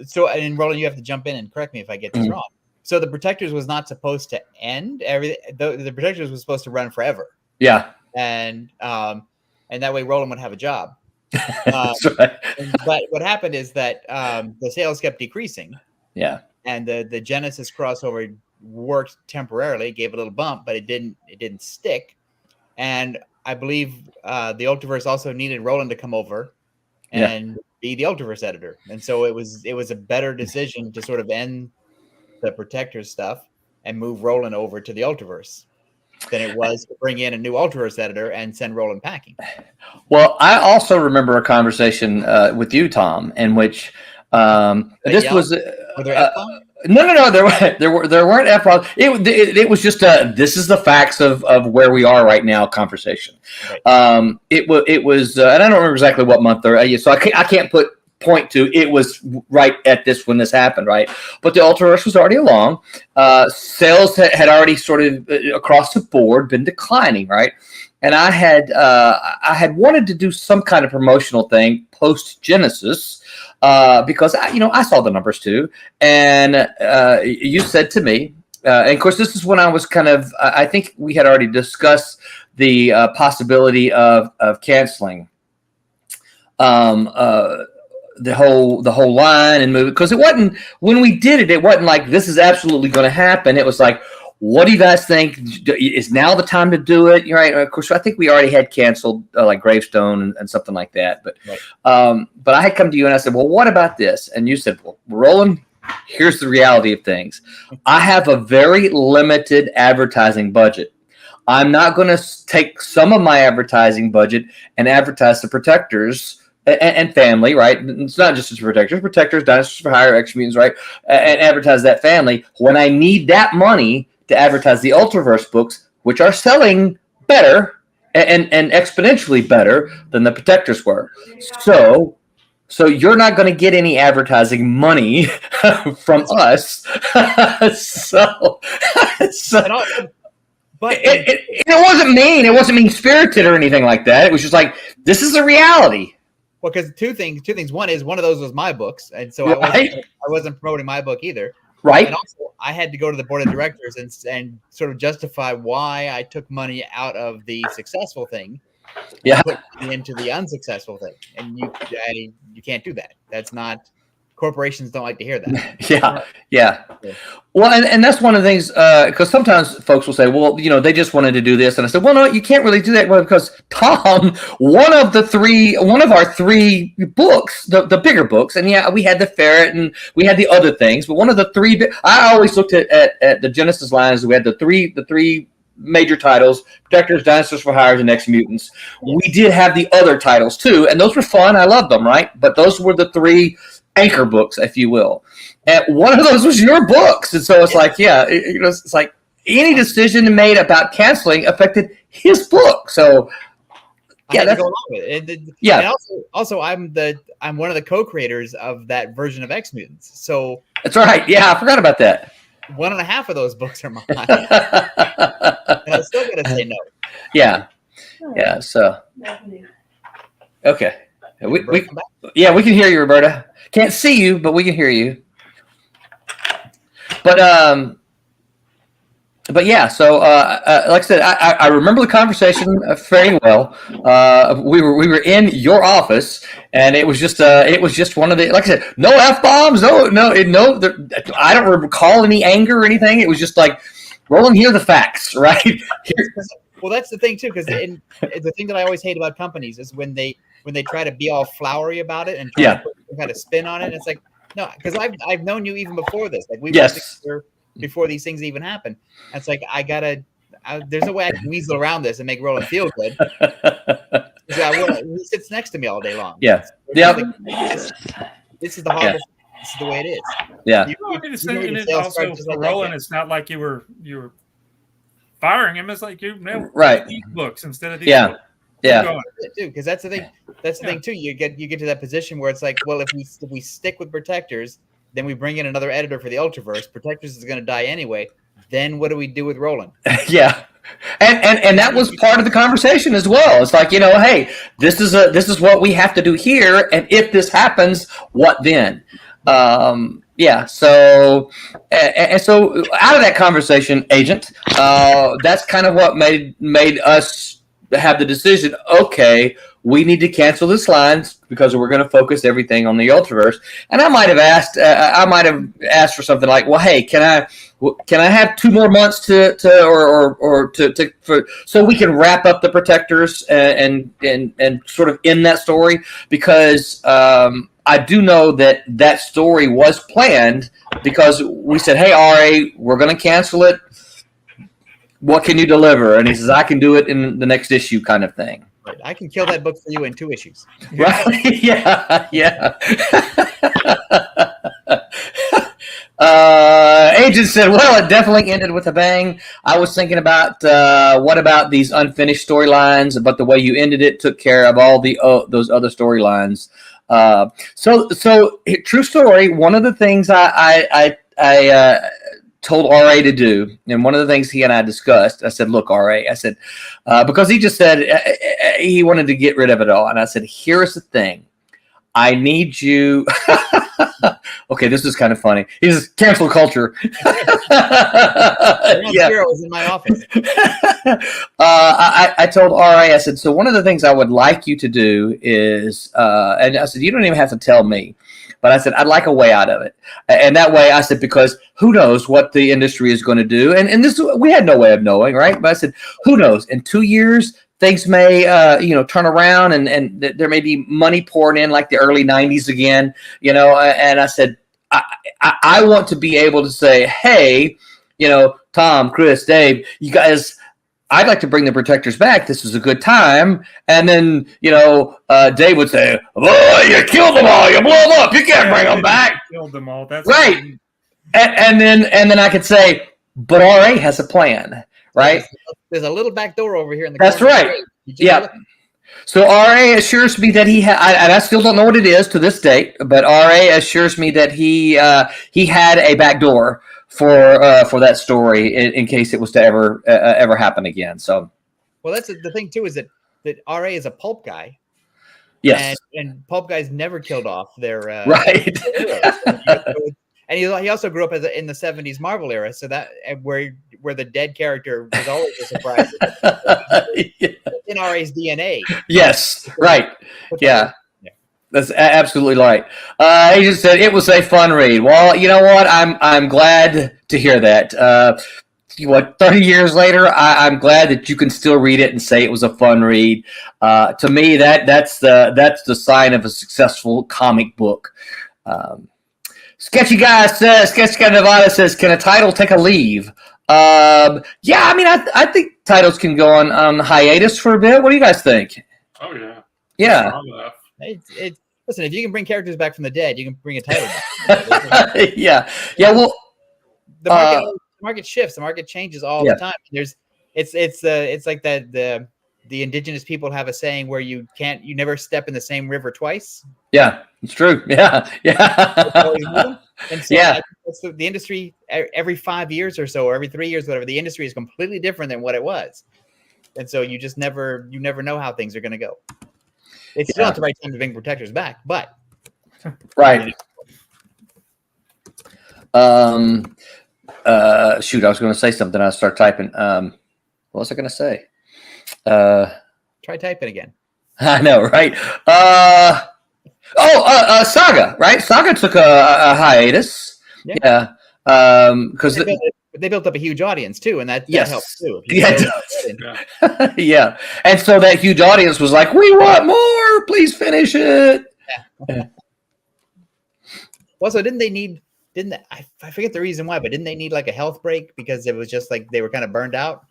So, and Roland, you have to jump in and correct me if I get this wrong. So, The Protectors was not supposed to end. The Protectors was supposed to run forever. Yeah. And that way Roland would have a job. That's right. But what happened is that the sales kept decreasing. Yeah. And the Genesis crossover worked temporarily, gave a little bump, but it didn't stick. And I believe the Ultraverse also needed Roland to come over and be the Ultraverse editor. And so it was a better decision to sort of end the Protectors stuff and move Roland over to the Ultraverse than it was to bring in a new Ultraverse editor and send Roland packing. Well, I also remember a conversation with you, Tom, in which this was. Were there F-bombs? No. There weren't F-bombs. It was just this is the facts of where we are right now conversation. Right. It was, and I don't remember exactly what month so I can't point to it was right at when this happened, right? But the Ultraverse was already along. Sales had already sort of across the board been declining, right? And I had wanted to do some kind of promotional thing post Genesis. Because I saw the numbers too, and you said to me, and of course this is when I was kind of, I think we had already discussed the possibility of canceling the whole line and move, because it wasn't, when we did it wasn't like this is absolutely going to happen. It was like, what do you guys think? Is now the time to do it? Right. Of course, I think we already had canceled like Gravestone and something like that. But but I had come to you and I said, well, what about this? And you said, well, Roland, here's the reality of things. I have a very limited advertising budget. I'm not going to take some of my advertising budget and advertise the Protectors and family, right? It's not just the Protectors, Dinosaurs for Hire, X-Mutants, right? And advertise that family when I need that money to advertise the Ultraverse books, which are selling better and exponentially better than the Protectors were. So you're not going to get any advertising money from us. But it wasn't mean. It wasn't mean-spirited or anything like that. It was just like, this is a reality. Well, because two things. One is one of those was my books, and so I wasn't promoting my book either. Right. And also, I had to go to the board of directors and sort of justify why I took money out of the successful thing Yeah. Put money into the unsuccessful thing, and you can't do that. That's not. Corporations don't like to hear that. Yeah. Well, and that's one of the things, because sometimes folks will say, well, they just wanted to do this. And I said, well, no, you can't really do that. Well, because Tom, one of our three books, the bigger books, and yeah, we had the Ferret and we had the other things, but one of the three, I always looked at the Genesis lines. We had the three major titles: Protectors, Dinosaurs for Hire, and Ex Mutants. We did have the other titles too, and those were fun. I loved them, right? But those were the three anchor books, if you will. And one of those was your books. And so it's like, it's like any decision made about canceling affected his book. So I had to go along with it. And also I'm one of the co-creators of that version of Ex Mutants. So that's right. Yeah, I forgot about that. 1.5 of those books are mine. And I still gotta say no. Yeah. So okay. We can hear you, Roberta. Can't see you, but we can hear you. But yeah. So like I said, I remember the conversation very well. We were in your office, and it was just one of the, like I said, no F-bombs, no. I don't recall any anger or anything. It was just like, Roland, here are the facts, right? Well, that's the thing too, because the thing that I always hate about companies is when they try to be all flowery about it and try to put some kind of spin on it. And it's like, no, because I've known you even before this. Like we worked together before these things even happened. And it's like there's no way I can weasel around this and make Roland feel good. He sits next to me all day long. Yeah. This is the hardest. This is the way it is. Yeah. Also for Roland, it's not like you were firing him. It's like these books instead of these books. Yeah, because that's the thing. That's the thing too. You get to that position where it's like, well, if we stick with Protectors, then we bring in another editor for the Ultraverse. Protectors is going to die anyway. Then what do we do with Roland? Yeah, and that was part of the conversation as well. It's like, hey, this is what we have to do here, and if this happens, what then? Yeah. So and so out of that conversation, Agent, that's kind of what made us have the decision, okay, we need to cancel this lines because we're going to focus everything on the Ultraverse. And I might have asked for something like, well, hey, can I have 2 more months to so we can wrap up the Protectors and sort of end that story, because I do know that story was planned, because we said, hey, RA, we're going to cancel it. What can you deliver? And he says, I can do it in the next issue, kind of thing. Right. I can kill that book for you in 2 issues. Right? Yeah. Agent said, well, it definitely ended with a bang. I was thinking about what about these unfinished storylines, but the way you ended it took care of all those other storylines. So true story. One of the things I told RA to do, and one of the things he and I discussed, I said, look, RA, I said, because he just said he wanted to get rid of it all. And I said, here's the thing. I need you. Okay, this is kind of funny. He says, cancel culture. Was in my office. I told RA, I said, so one of the things I would like you to do is, and I said, you don't even have to tell me, but I said, I'd like a way out of it. And that way, I said, because who knows what the industry is going to do. And this, we had no way of knowing, right? But I said, who knows? In 2 years, things may, turn around and there may be money pouring in like the early 90s again, and I said, I want to be able to say, hey, Tom, Chris, Dave, you guys, I'd like to bring the Protectors back. This is a good time. And then, Dave would say, oh, you killed them all. You blew them up. You can't bring them back. Killed them all. That's right. And then I could say, but RA has a plan. Right. There's a little back door over here in the corner. That's right. Yeah. So RA assures me that and I still don't know what it is to this date, but RA assures me that he had a back door for that story in case it was to ever happen again. So, well, that's the thing too, is that RA is a pulp guy. Yes, and pulp guys never killed off their right. And he also grew up in the 70s Marvel era, so that where the dead character was always a surprise. In RA's DNA. Yes, right. Yeah. That's absolutely right. Agent said it was a fun read. Well, you know what? I'm glad to hear that. 30 years later, I'm glad that you can still read it and say it was a fun read. To me, that's the sign of a successful comic book. Sketchy Guy Nevada says, "Can a title take a leave?" Yeah, I mean, I think titles can go on hiatus for a bit. What do you guys think? Oh yeah. Yeah. Listen, if you can bring characters back from the dead, you can bring a title back. Yeah. Well, the market shifts, the market changes all the time. It's like that the indigenous people have a saying where you never step in the same river twice. Yeah, it's true. Yeah. And so the industry every 5 years or so, or every 3 years, whatever, the industry is completely different than what it was. And so you just never know how things are going to go. It's still not the right time to bring protectors back, but right. Shoot, I was going to say something. I start typing. What was I going to say? Try typing again. I know, right? Saga, right? Saga took a hiatus. Yeah. Because they built up a huge audience too, and that helps too. Yeah. And so that huge audience was like, "We want more. Please finish it." Yeah. Also, I forget the reason why, but didn't they need like a health break because it was just like they were kind of burned out?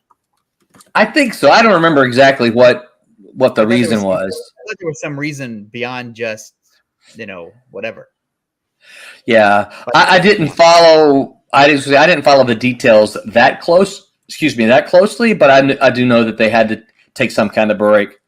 I think so. I don't remember exactly what the reason was. I thought there was some reason beyond just whatever. Yeah, I didn't follow. I didn't follow the details that closely, but I do know that they had to take some kind of break.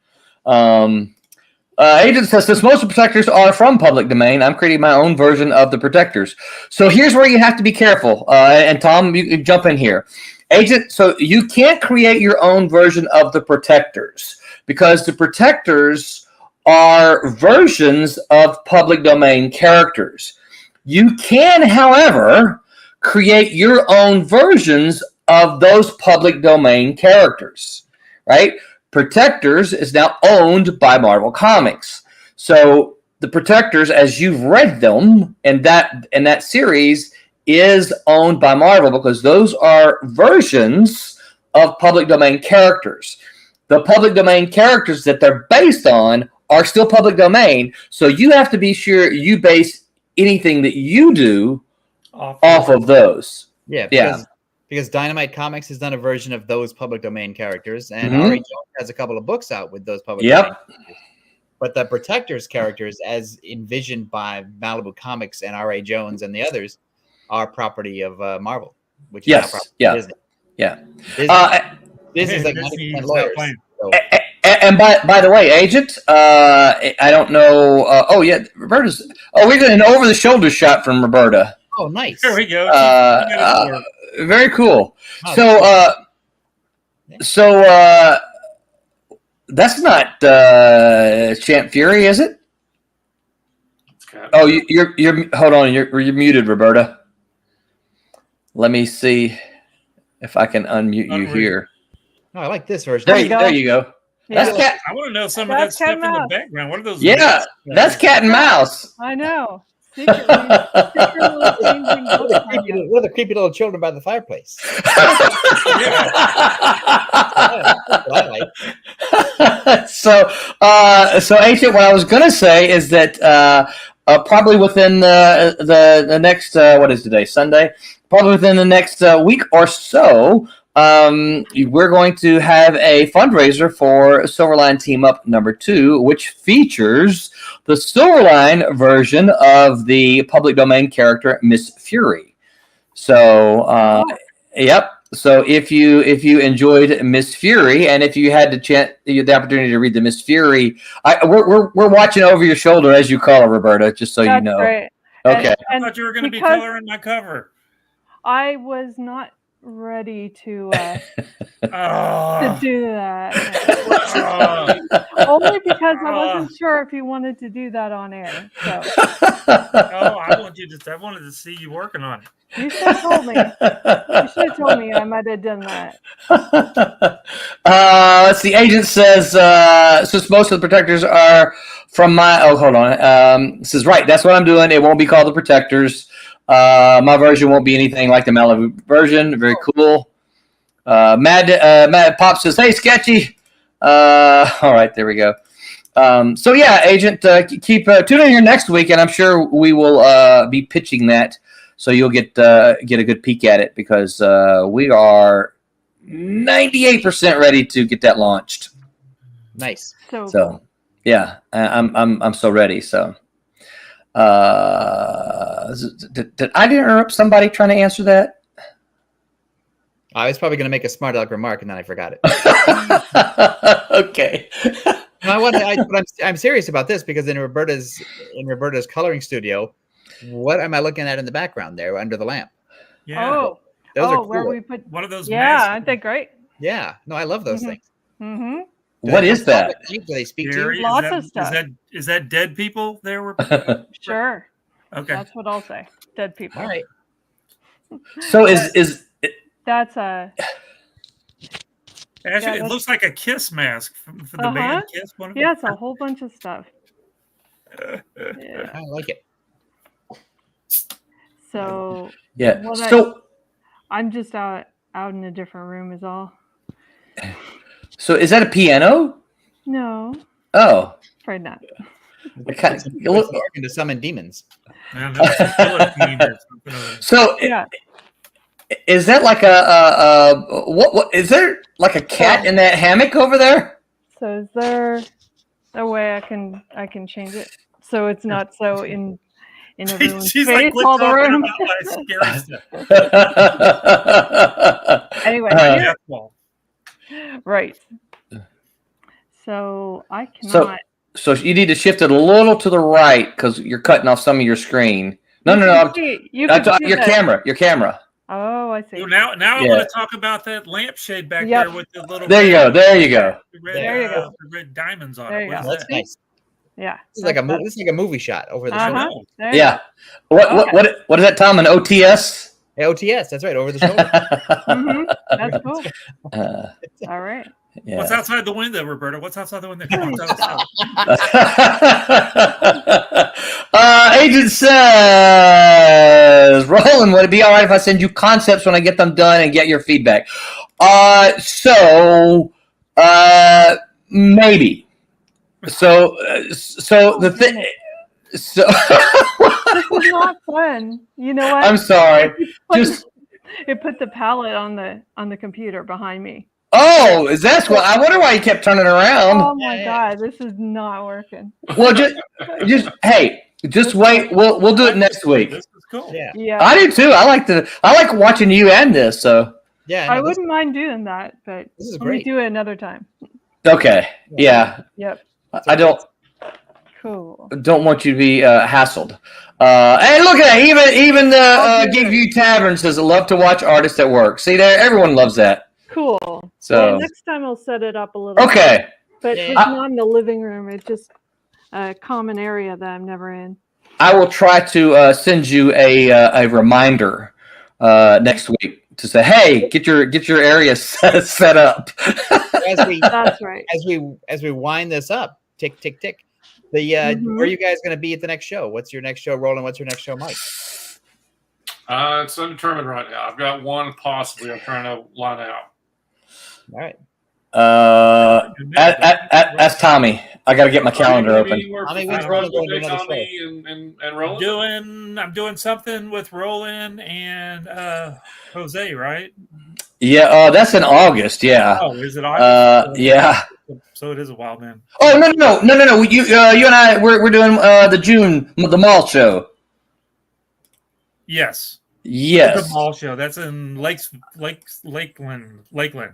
Agent says, since most of the protectors are from public domain, I'm creating my own version of the protectors. So here's where you have to be careful. And Tom, you can jump in here. Agent, so you can't create your own version of the protectors because the protectors are versions of public domain characters. You can, however, create your own versions of those public domain characters, right? Protectors is now owned by Marvel Comics. So the Protectors, as you've read them in that series, is owned by Marvel because those are versions of public domain characters. The public domain characters that they're based on are still public domain, so you have to be sure you base anything that you do off of those. Yeah. Because Dynamite Comics has done a version of those public domain characters, and R.A. Jones has a couple of books out with those public domain characters. But the Protectors characters, as envisioned by Malibu Comics and R.A. Jones and the others, are property of Marvel, which is now property of Disney. Yeah. Disney's like 90% lawyers. So. And by the way, Agent, I don't know. Roberta's. We're getting an over-the-shoulder shot from Roberta. Oh, nice. There we go. Very cool. So that's not Champ Fury, is it? Oh, you're hold on. You're muted, Roberta. Let me see if I can unmute you here. Oh, I like this version. There you go. That's Cat. I want to know some of that stuff in the background. What are those? Yeah, that's Cat and Mouse. I know. What are the creepy little children by the fireplace? So Agent, what I was going to say is that probably within the next what is today, Sunday? Probably within the next week or so, we're going to have a fundraiser for Silverline Team Up #2, which features the Silverline version of the public domain character Miss Fury. So, yep. So if you enjoyed Miss Fury, and if you had the opportunity to read the Miss Fury, we're watching over your shoulder as you call her, Roberta, just so you know. Great. Okay. I thought you were going to be coloring my cover. I was not ready to do that. Only because I wasn't sure if you wanted to do that on air. So. I will wanted to see you working on it. You should have told me. You should have told me. I might have done that. Let's see. Agent says, since most of the protectors are from my. Oh, hold on. Says, right. That's what I'm doing. It won't be called the protectors. My version won't be anything like the Malibu version. Very cool. Mad Pop says, hey, Sketchy. All right. There we go. So yeah, Agent, keep tune in here next week, and I'm sure we will be pitching that, so you'll get a good peek at it, because we are 98% ready to get that launched. Nice. So yeah, I'm so ready. So did I interrupt somebody trying to answer that? I was probably going to make a smart aleck remark, and then I forgot it. Okay. No, I'm serious about this, because in Roberta's coloring studio, what am I looking at in the background there under the lamp? Yeah. Those are cool. Where we put One of those. Yeah, aren't they great? Yeah. No, I love those things. Mm-hmm. What is that? Do they speak to Gary, you? Lots of stuff. Is that dead people there? Sure. Okay. That's what I'll say. Dead people. All right. So is That's a. Actually, it looks like a Kiss mask for the band Kiss. One of them. Yeah, it's a whole bunch of stuff. I like it. So yeah. So I'm just out in a different room is all. So is that a piano? No. Oh. Afraid not. It's an organ to summon demons. So yeah. Is that like a what is there like a cat in that hammock over there? So is there a way I can change it so it's not so in everyone's She's face like, all the room? Scary stuff. Anyway, right. So I cannot. So you need to shift it a little to the right, because you're cutting off some of your screen. No. Your camera. Oh, I see. So now I want to talk about that lampshade back there with the little. There you go. The red diamonds on it. That's nice. Yeah. This is like a movie shot over the shoulder. Yeah. What is that, Tom? An OTS? OTS. That's right. Over the shoulder. That's cool. All right. Yeah. What's outside the window, Roberta? What's outside the window? Agent says, Roland, would it be all right if I send you concepts when I get them done and get your feedback? Maybe. So the thing. So this is not fun. You know what? I'm sorry. It put the palette on the computer behind me. Oh, is that what? I wonder why you kept turning around. Oh my God, this is not working. Well, just wait. We'll do it next week. This is cool. Yeah. I do too. I like watching you end this. So yeah, I wouldn't mind doing that, but this is great. We do it another time. Okay. Yeah. Yep. I don't want you to be hassled. Hey, look at that! Even the Gig View Tavern says, "I love to watch artists at work." See there, everyone loves that. Cool. So next time I'll set it up a little. Okay. Bit, but it's not in the living room. It's just a common area that I'm never in. I will try to send you a reminder next week to say, "Hey, get your area set up." That's right. As we wind this up, tick tick tick. Where are you guys going to be at the next show? What's your next show, Roland? What's your next show, Mike? It's undetermined right now. I've got one possibly. I'm trying to line out. All right. Ask Tommy. I got to get my calendar open. I'm doing something with Roland and Jose, right? Yeah, that's in August. Yeah. Oh, is it August? Yeah. So it is a while, man. Oh no! You and I we're doing the mall show. Yes. Yes. The mall show. That's in Lakeland.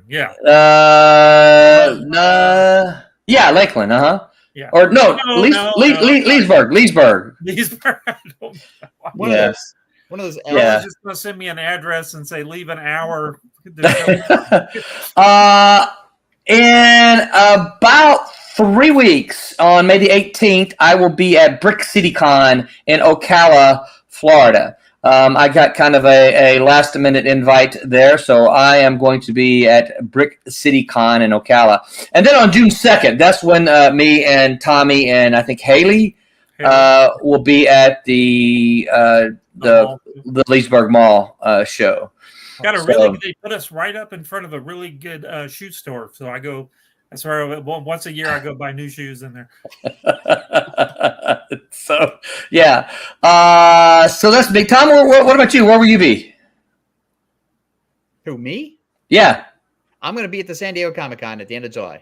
Yeah. Yeah, Lakeland. Yeah. Or Leesburg. Leesburg. One of those. Yeah. Just gonna send me an address and say leave an hour. In about 3 weeks, on May the 18th, I will be at Brick City Con in Ocala, Florida. I got kind of a last-minute invite there, so I am going to be at Brick City Con in Ocala. And then on June 2nd, that's when me and Tommy and I think Haley will be at the Leesburg Mall show. They put us right up in front of a really good shoe store. So I go, that's where once a year I go buy new shoes in there. So yeah, so that's big. Tom, what about you? Where will you be? Who, me? Yeah, I'm going to be at the San Diego Comic-Con at the end of July.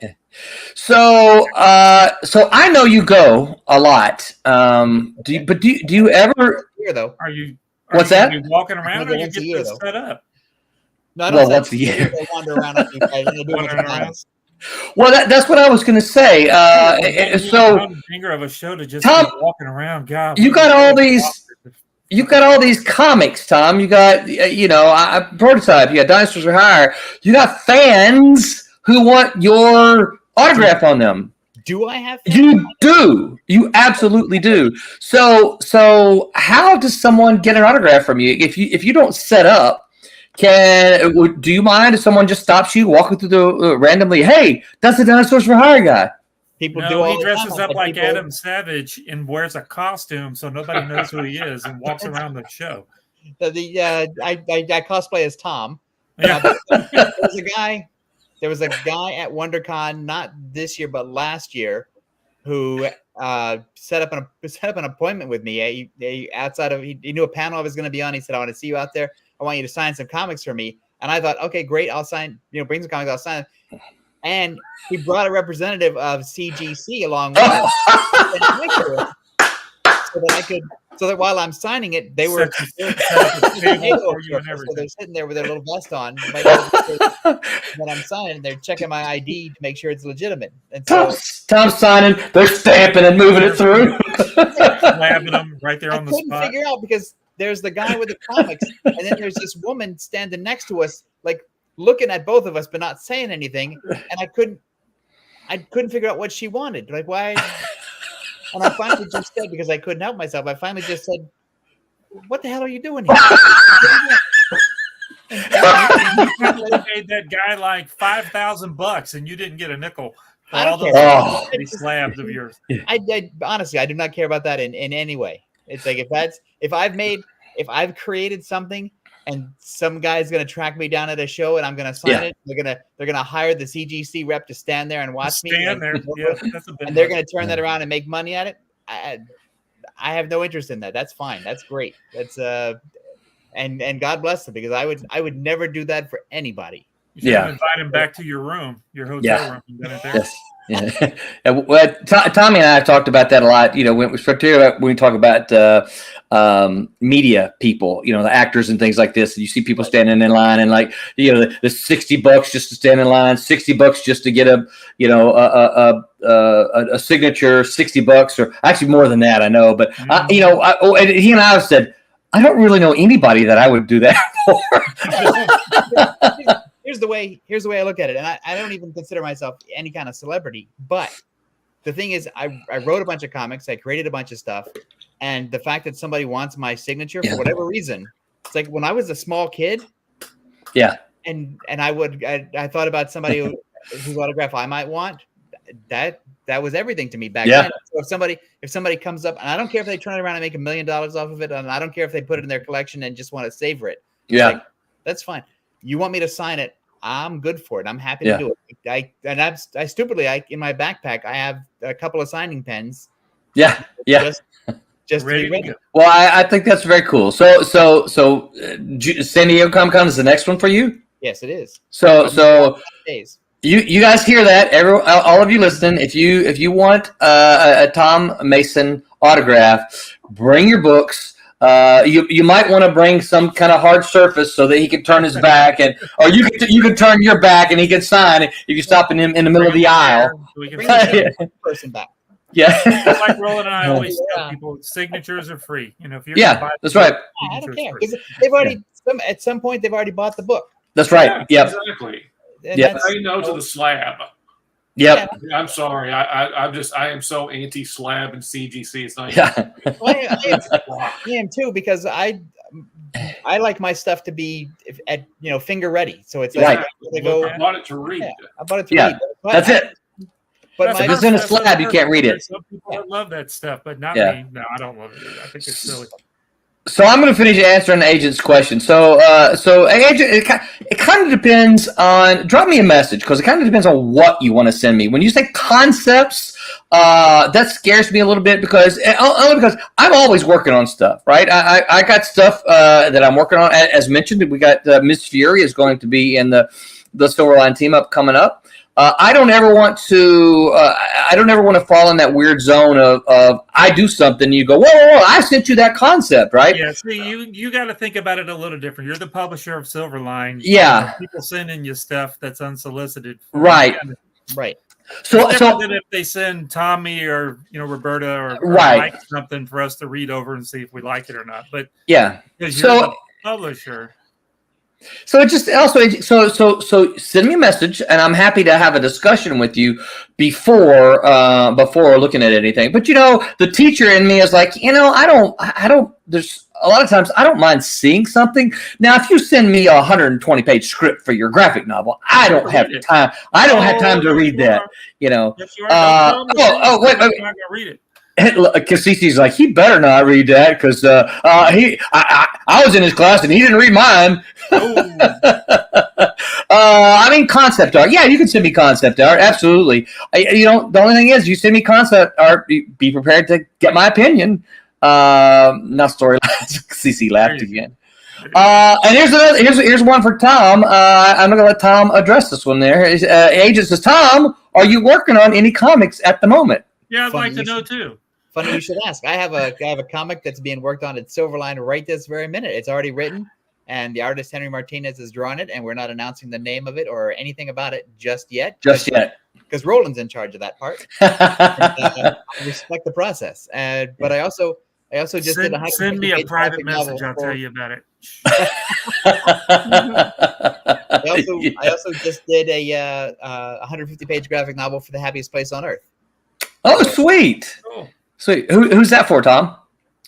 So I know you go a lot. Do you ever? Here though, are you walking around or you get this set up? No, I don't once a year. I wander around. Well, that's what I was going to say. So, finger of a show to just Tom, be walking around. God, you got all these. You got all these comics, Tom. You got Prototype. You got Dinosaurs for Hire. You got fans who want your autograph on them. Do I have fans? You do. You absolutely do. So how does someone get an autograph from you if you don't set up? Do you mind if someone just stops you walking through the randomly? Hey, that's the Dinosaurs for Hire guy. He dresses up like Adam Savage and wears a costume so nobody knows who he is and walks around the show. I cosplay as Tom. Yeah. There was a guy at WonderCon, not this year but last year, who set up an appointment with me. He knew a panel I was going to be on. He said, "I want to see you out there. I want you to sign some comics for me." And I thought, okay, great. I'll sign, bring some comics, I'll sign them. And he brought a representative of CGC along with him. So that while I'm signing it, they were so they're sitting there with their little vest on. When I'm signing, they're checking my ID to make sure it's legitimate. And so Tom's signing, they're stamping and moving it through. Slapping them right there on the spot. I couldn't figure out because there's the guy with the comics, and then there's this woman standing next to us, like looking at both of us but not saying anything. And I couldn't figure out what she wanted. Like, why? And I finally just said, because I couldn't help myself, I finally just said, "What the hell are you doing here?" You paid that guy like $5,000 and you didn't get a nickel for all those slabs of yours. I honestly, I do not care about that in any way. It's like if I've created something and some guy's gonna track me down at a show and I'm gonna sign it, they're gonna hire the CGC rep to stand there and watch me. And they're gonna turn that around and make money at it. I have no interest in that. That's fine. That's great. That's and God bless them, because I would never do that for anybody. You should invite him back to your room, your hotel room. And there. Yes. Yeah. Well, Tommy and I have talked about that a lot. When we talk about media people, the actors and things like this. You see people standing in line and the $60 just to stand in line, $60 just to get a signature, $60 or actually more than that. I know, but he and I have said, I don't really know anybody that I would do that for. Here's the way I look at it, and I don't even consider myself any kind of celebrity. But the thing is, I wrote a bunch of comics, I created a bunch of stuff, and the fact that somebody wants my signature for whatever reason, it's like when I was a small kid. Yeah. And I thought about somebody whose autograph I might want. That was everything to me back then. So if somebody comes up, and I don't care if they turn it around and make $1 million off of it, and I don't care if they put it in their collection and just want to savor it. That's fine. You want me to sign it? I'm good for it. I'm happy to do it. I stupidly, in my backpack, I have a couple of signing pens. Yeah. Just ready to go. Well, I think that's very cool. So San Diego Comic-Con is the next one for you? Yes, it is. So you guys hear that? All of you listening, if you want a Tom Mason autograph, bring your books. You might want to bring some kind of hard surface so that he can turn his back, or you can turn your back and he can sign if you stop in the middle of the aisle. So we can person back. Yeah. Just like Roland and I always tell people, signatures are free. If you're that's right. I don't care, because they've already at some point they've already bought the book. That's right. Yeah. Exactly. Yeah. Say no to the slab. Yep. I'm sorry. I am so anti-slab and CGC. It's not. Yeah. Well, I am too, because I like my stuff to be finger ready. So it's like Right. I bought it to read. Yeah, I bought it to Yeah. read. But That's it. But That's my, If it's in a slab, you can't read it. Some people that love that stuff, but not Yeah. me. No, I don't love it. I think it's silly. So I'm going to finish answering Agent's question. So Agent, it kind of depends on. Drop me a message, because it kind of depends on what you want to send me. When you say concepts, that scares me a little bit, because only because I'm always working on stuff, right? I got stuff that I'm working on. As mentioned, we got Miss Fury is going to be in the Silverline team up coming up. I don't ever want to. I don't ever want to fall in that weird zone of I do something, you go, whoa, I sent you that concept, right? Yeah, see, you got to think about it a little different. You're the publisher of Silverline. Yeah. People sending you stuff that's unsolicited. Right. right. So It's different than if they send Tommy or Roberta or Right. Mike something for us to read over and see if we like it or not. But yeah. because you're So the publisher. So it just also so send me a message, and I'm happy to have a discussion with you before looking at anything. But the teacher in me is like, I don't. There's a lot of times I don't mind seeing something. Now, if you send me a 120-page script for your graphic novel, I don't have time. I don't have time to read that. Yes, you are. Wait. I'm not gonna read it. Cassisi's like, he better not read that, because I was in his class and he didn't read mine. I mean, concept art. Yeah, you can send me concept art. Absolutely. The only thing is, you send me concept art, be prepared to get my opinion. Not storylines. Cece laughed again. And here's one for Tom. I'm going to let Tom address this one there. Agent says, Tom, are you working on any comics at the moment? Yeah, I'd like to know too. Funny you should ask. I have a comic that's being worked on at Silverline right this very minute. It's already written, and the artist Henry Martinez has drawn it, and we're not announcing the name of it or anything about it just yet. Because Roland's in charge of that part. I respect the process. But I also just send me a private message. I'll tell you about it. I also just did a 150-page graphic novel for The Happiest Place on Earth. Oh, sweet. Oh. Sweet. Who's that for, Tom?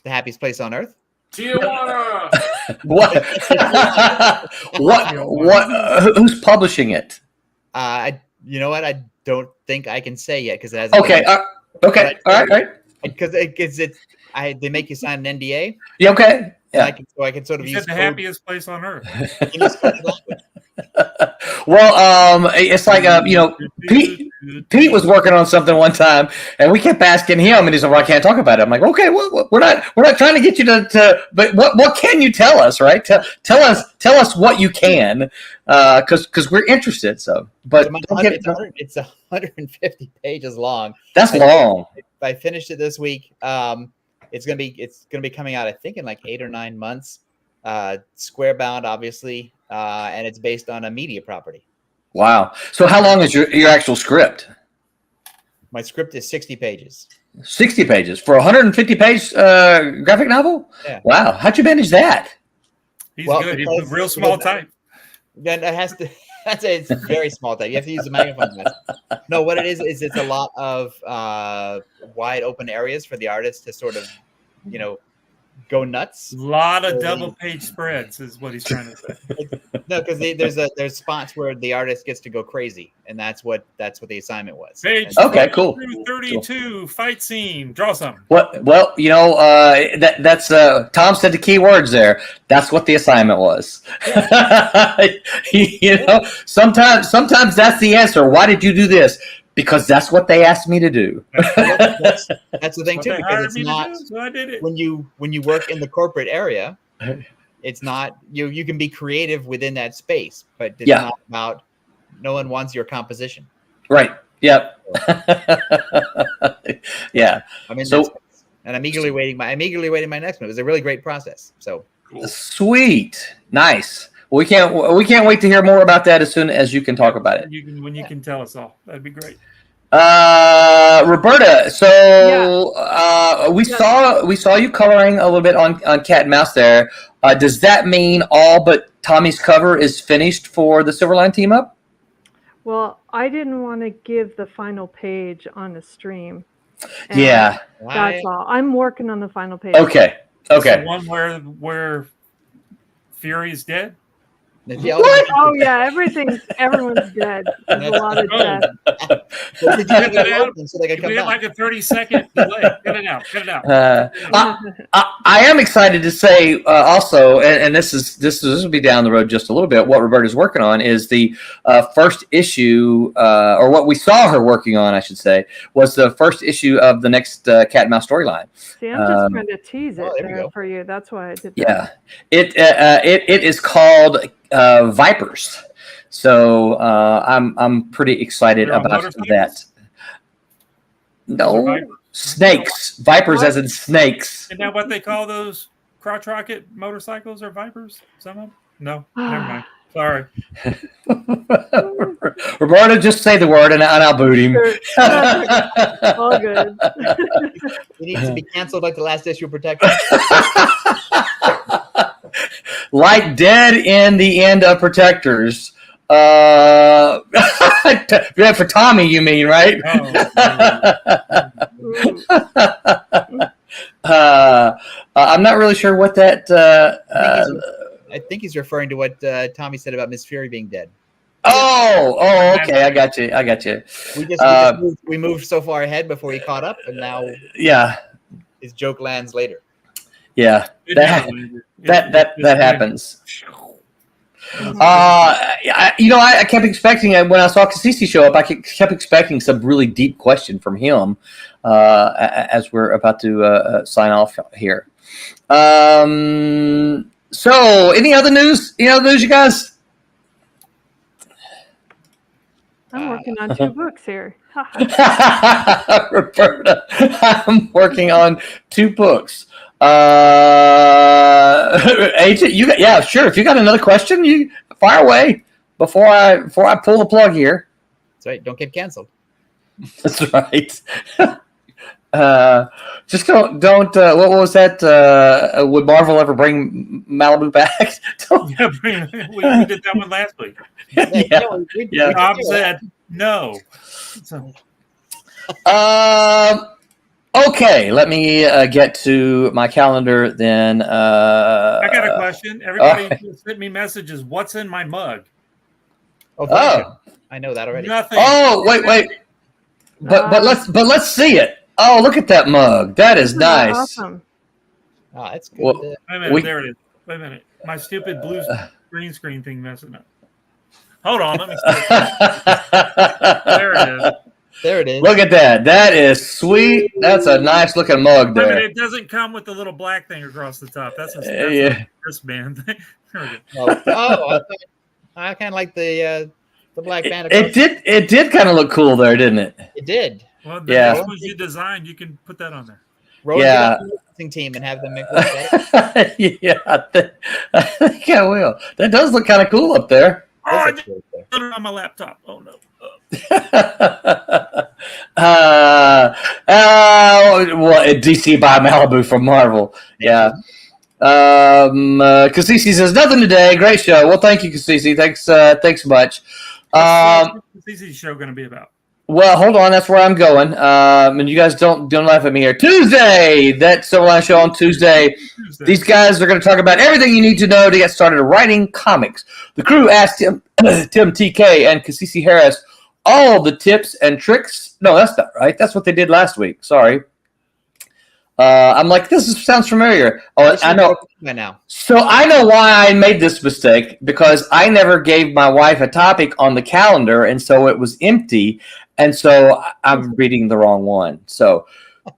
The Happiest Place on Earth. Tijuana. What? Who's publishing it? You know what? I don't think I can say yet, because it hasn't. Okay. Okay. All right. Because they make you sign an NDA. Yeah. Okay. Yeah. I can sort of You use said the happiest place on earth. Well, it's like Pete was working on something one time, and we kept asking him, and he's like, "Well, I can't talk about it." I'm like, "Okay, well, we're not trying to get you to but what can you tell us, right? Tell us what you can, because we're interested." So, but it's 150 pages long. That's long. I finished it this week. It's gonna be coming out, I think, in like 8 or 9 months. Square bound, obviously, and it's based on a media property. Wow. So how long is your actual script? My script is 60 pages. 60 pages for a 150-page graphic novel? Yeah. Wow. How'd you manage that? He's good. He's a real small type. Then it has to. I'd say it's very small type. You have to use a magnifying glass. No, what it is it's a lot of wide open areas for the artist to sort of, go nuts. A lot of double page spreads is what he's trying to say. No, because there's spots where the artist gets to go crazy, and that's what the assignment was. Page okay, cool. 32 fight scene. Draw some. What? Well, that's Tom said the key words there. That's what the assignment was. Sometimes that's the answer. Why did you do this? Because that's what they asked me to do. That's the thing too, because it's not. So I did it. When you work in the corporate area, it's not you can be creative within that space, but it's not about. No one wants your composition. Right. Yep. Yeah. I mean, and I'm eagerly waiting my next one. It was a really great process. So Cool. Sweet. Nice. We can't wait to hear more about that as soon as you can talk about it. When you can tell us all, that'd be great. Roberta, so we saw you coloring a little bit on Cat and Mouse there. Does that mean all but Tommy's cover is finished for the Silverline team up? Well, I didn't want to give the final page on the stream. And Yeah. That's all. I'm working on the final page. Okay. Okay. The one where Fury's dead. What? Oh yeah, everyone's dead. There's a lot of death. Did you Cut it out. so they could Give come me back? like a 30-second delay. Cut it out. Cut it out. I am excited to say also, and this will be down the road just a little bit. What Roberta's working on is the first issue, or what we saw her working on, I should say, was the first issue of the next Cat and Mouse storyline. See, I'm just trying to tease it there we go. for you. That's why I did that. Yeah, it is called Vipers. So I'm pretty excited They're on about motorcycles? that. No, Vipers. snakes. Vipers as in snakes. Isn't that what they call those crotch rocket motorcycles or Vipers? Some of them? No, never mind. Sorry. Roberta, just say the word and I'll boot him. Sure. All good. It needs to be canceled like the last issue of Protector. Like dead in the end of Protectors. Yeah, for Tommy, you mean, right? I'm not really sure what that. I think he's referring to what Tommy said about Miss Fury being dead. Okay, I got you. We moved so far ahead before he caught up, and now Yeah, his joke lands later. yeah, that happens. I kept expecting when I saw Cassisi show up, I kept expecting some really deep question from him as we're about to sign off here. So, any other news? You guys? I'm working on 2 books here. Roberta, I'm working on 2 books. Agent, sure. If you got another question, you fire away before I pull the plug here. That's right. Don't get canceled. That's right. Just don't. What was that? Would Marvel ever bring Malibu back? We did that one last week. Yeah. Tom said no. So. Okay, let me get to my calendar then. I got a question. Everybody just sent me messages. What's in my mug? Oh, I know that already. Nothing. Oh, wait. But let's see it. Oh, look at that mug. That is nice. Awesome. Oh, that's good. Well, Wait a minute. There it is. Wait a minute. My stupid blue green screen thing messing up. Hold on. Let me see. There it is. There it is. Look at that. That is sweet. That's a nice looking mug Wait a there. minute. It doesn't come with the little black thing across the top. That's a wristband thing. There we go. I kind of like the black band. It did kind of look cool there, didn't it? It did. Well, Yeah. as long as you design, you can put that on there. Roll it Yeah. up to the licensing team and have them make one better. Yeah, I think I will. That does look kind of cool up there. Oh, I just put it on my laptop. Oh, no. DC by Malibu from Marvel. Yeah. Cassisi says nothing today. Great show. Well, thank you, Cassisi. Thanks much. What's the show going to be about? Well, hold on. That's where I'm going. And you guys don't laugh at me here. Tuesday, that Silverline show on Tuesday. These guys are going to talk about everything you need to know to get started writing comics. The crew asked Tim TK and Cassisi Harris all the tips and tricks. No, that's not right. That's what they did last week. Sorry. I'm like, sounds familiar. Oh, I know. Now. So I know why I made this mistake, because I never gave my wife a topic on the calendar, and so it was empty, and so I'm reading the wrong one. So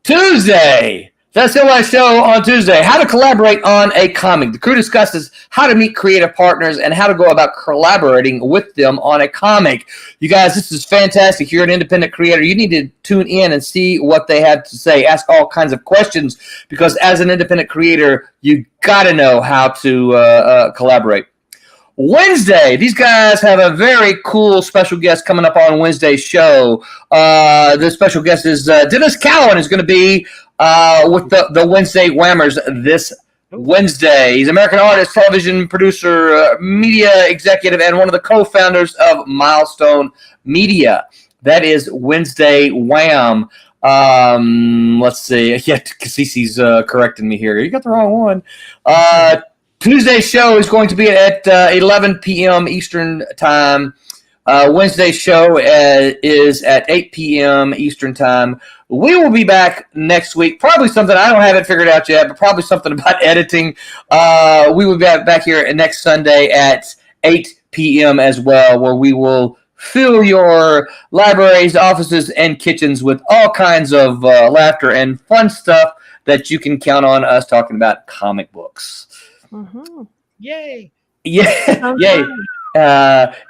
Tuesday, that's the show on Tuesday. How to collaborate on a comic. The crew discusses how to meet creative partners and how to go about collaborating with them on a comic. You guys, this is fantastic. You're an independent creator. You need to tune in and see what they have to say. Ask all kinds of questions, because as an independent creator, you got to know how to collaborate. Wednesday, these guys have a very cool special guest coming up on Wednesday's show. The special guest is Dennis Cowan, is going to be with the Wednesday Whammers this Wednesday. He's an American artist, television producer, media executive, and one of the co-founders of Milestone Media. That is Wednesday Wham. Let's see. Yeah, Cassisi's correcting me here. You got the wrong one. Tuesday's show is going to be at 11 p.m. Eastern Time. Wednesday's show is at 8 p.m. Eastern Time. We will be back next week. Probably something, I don't have it figured out yet, but probably something about editing. We will be back here next Sunday at 8 p.m. as well, where we will fill your libraries, offices, and kitchens with all kinds of laughter and fun stuff that you can count on us talking about comic books. Mm-hmm. Yay! Yeah, yay!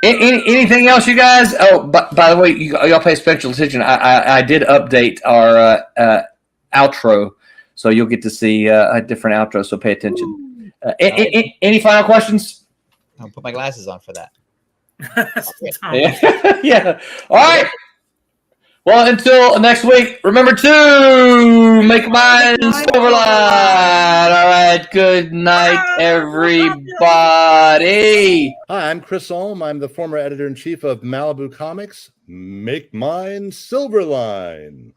Anything else, you guys? Oh, by the way, y'all pay special attention. I did update our outro, so you'll get to see a different outro. So pay attention. Any final questions? I'll put my glasses on for that. Yeah. All right. Well, until next week, remember to make mine Silverline. All right. Good night, everybody. Hi, I'm Chris Olm. I'm the former editor-in-chief of Malibu Comics. Make mine Silverline.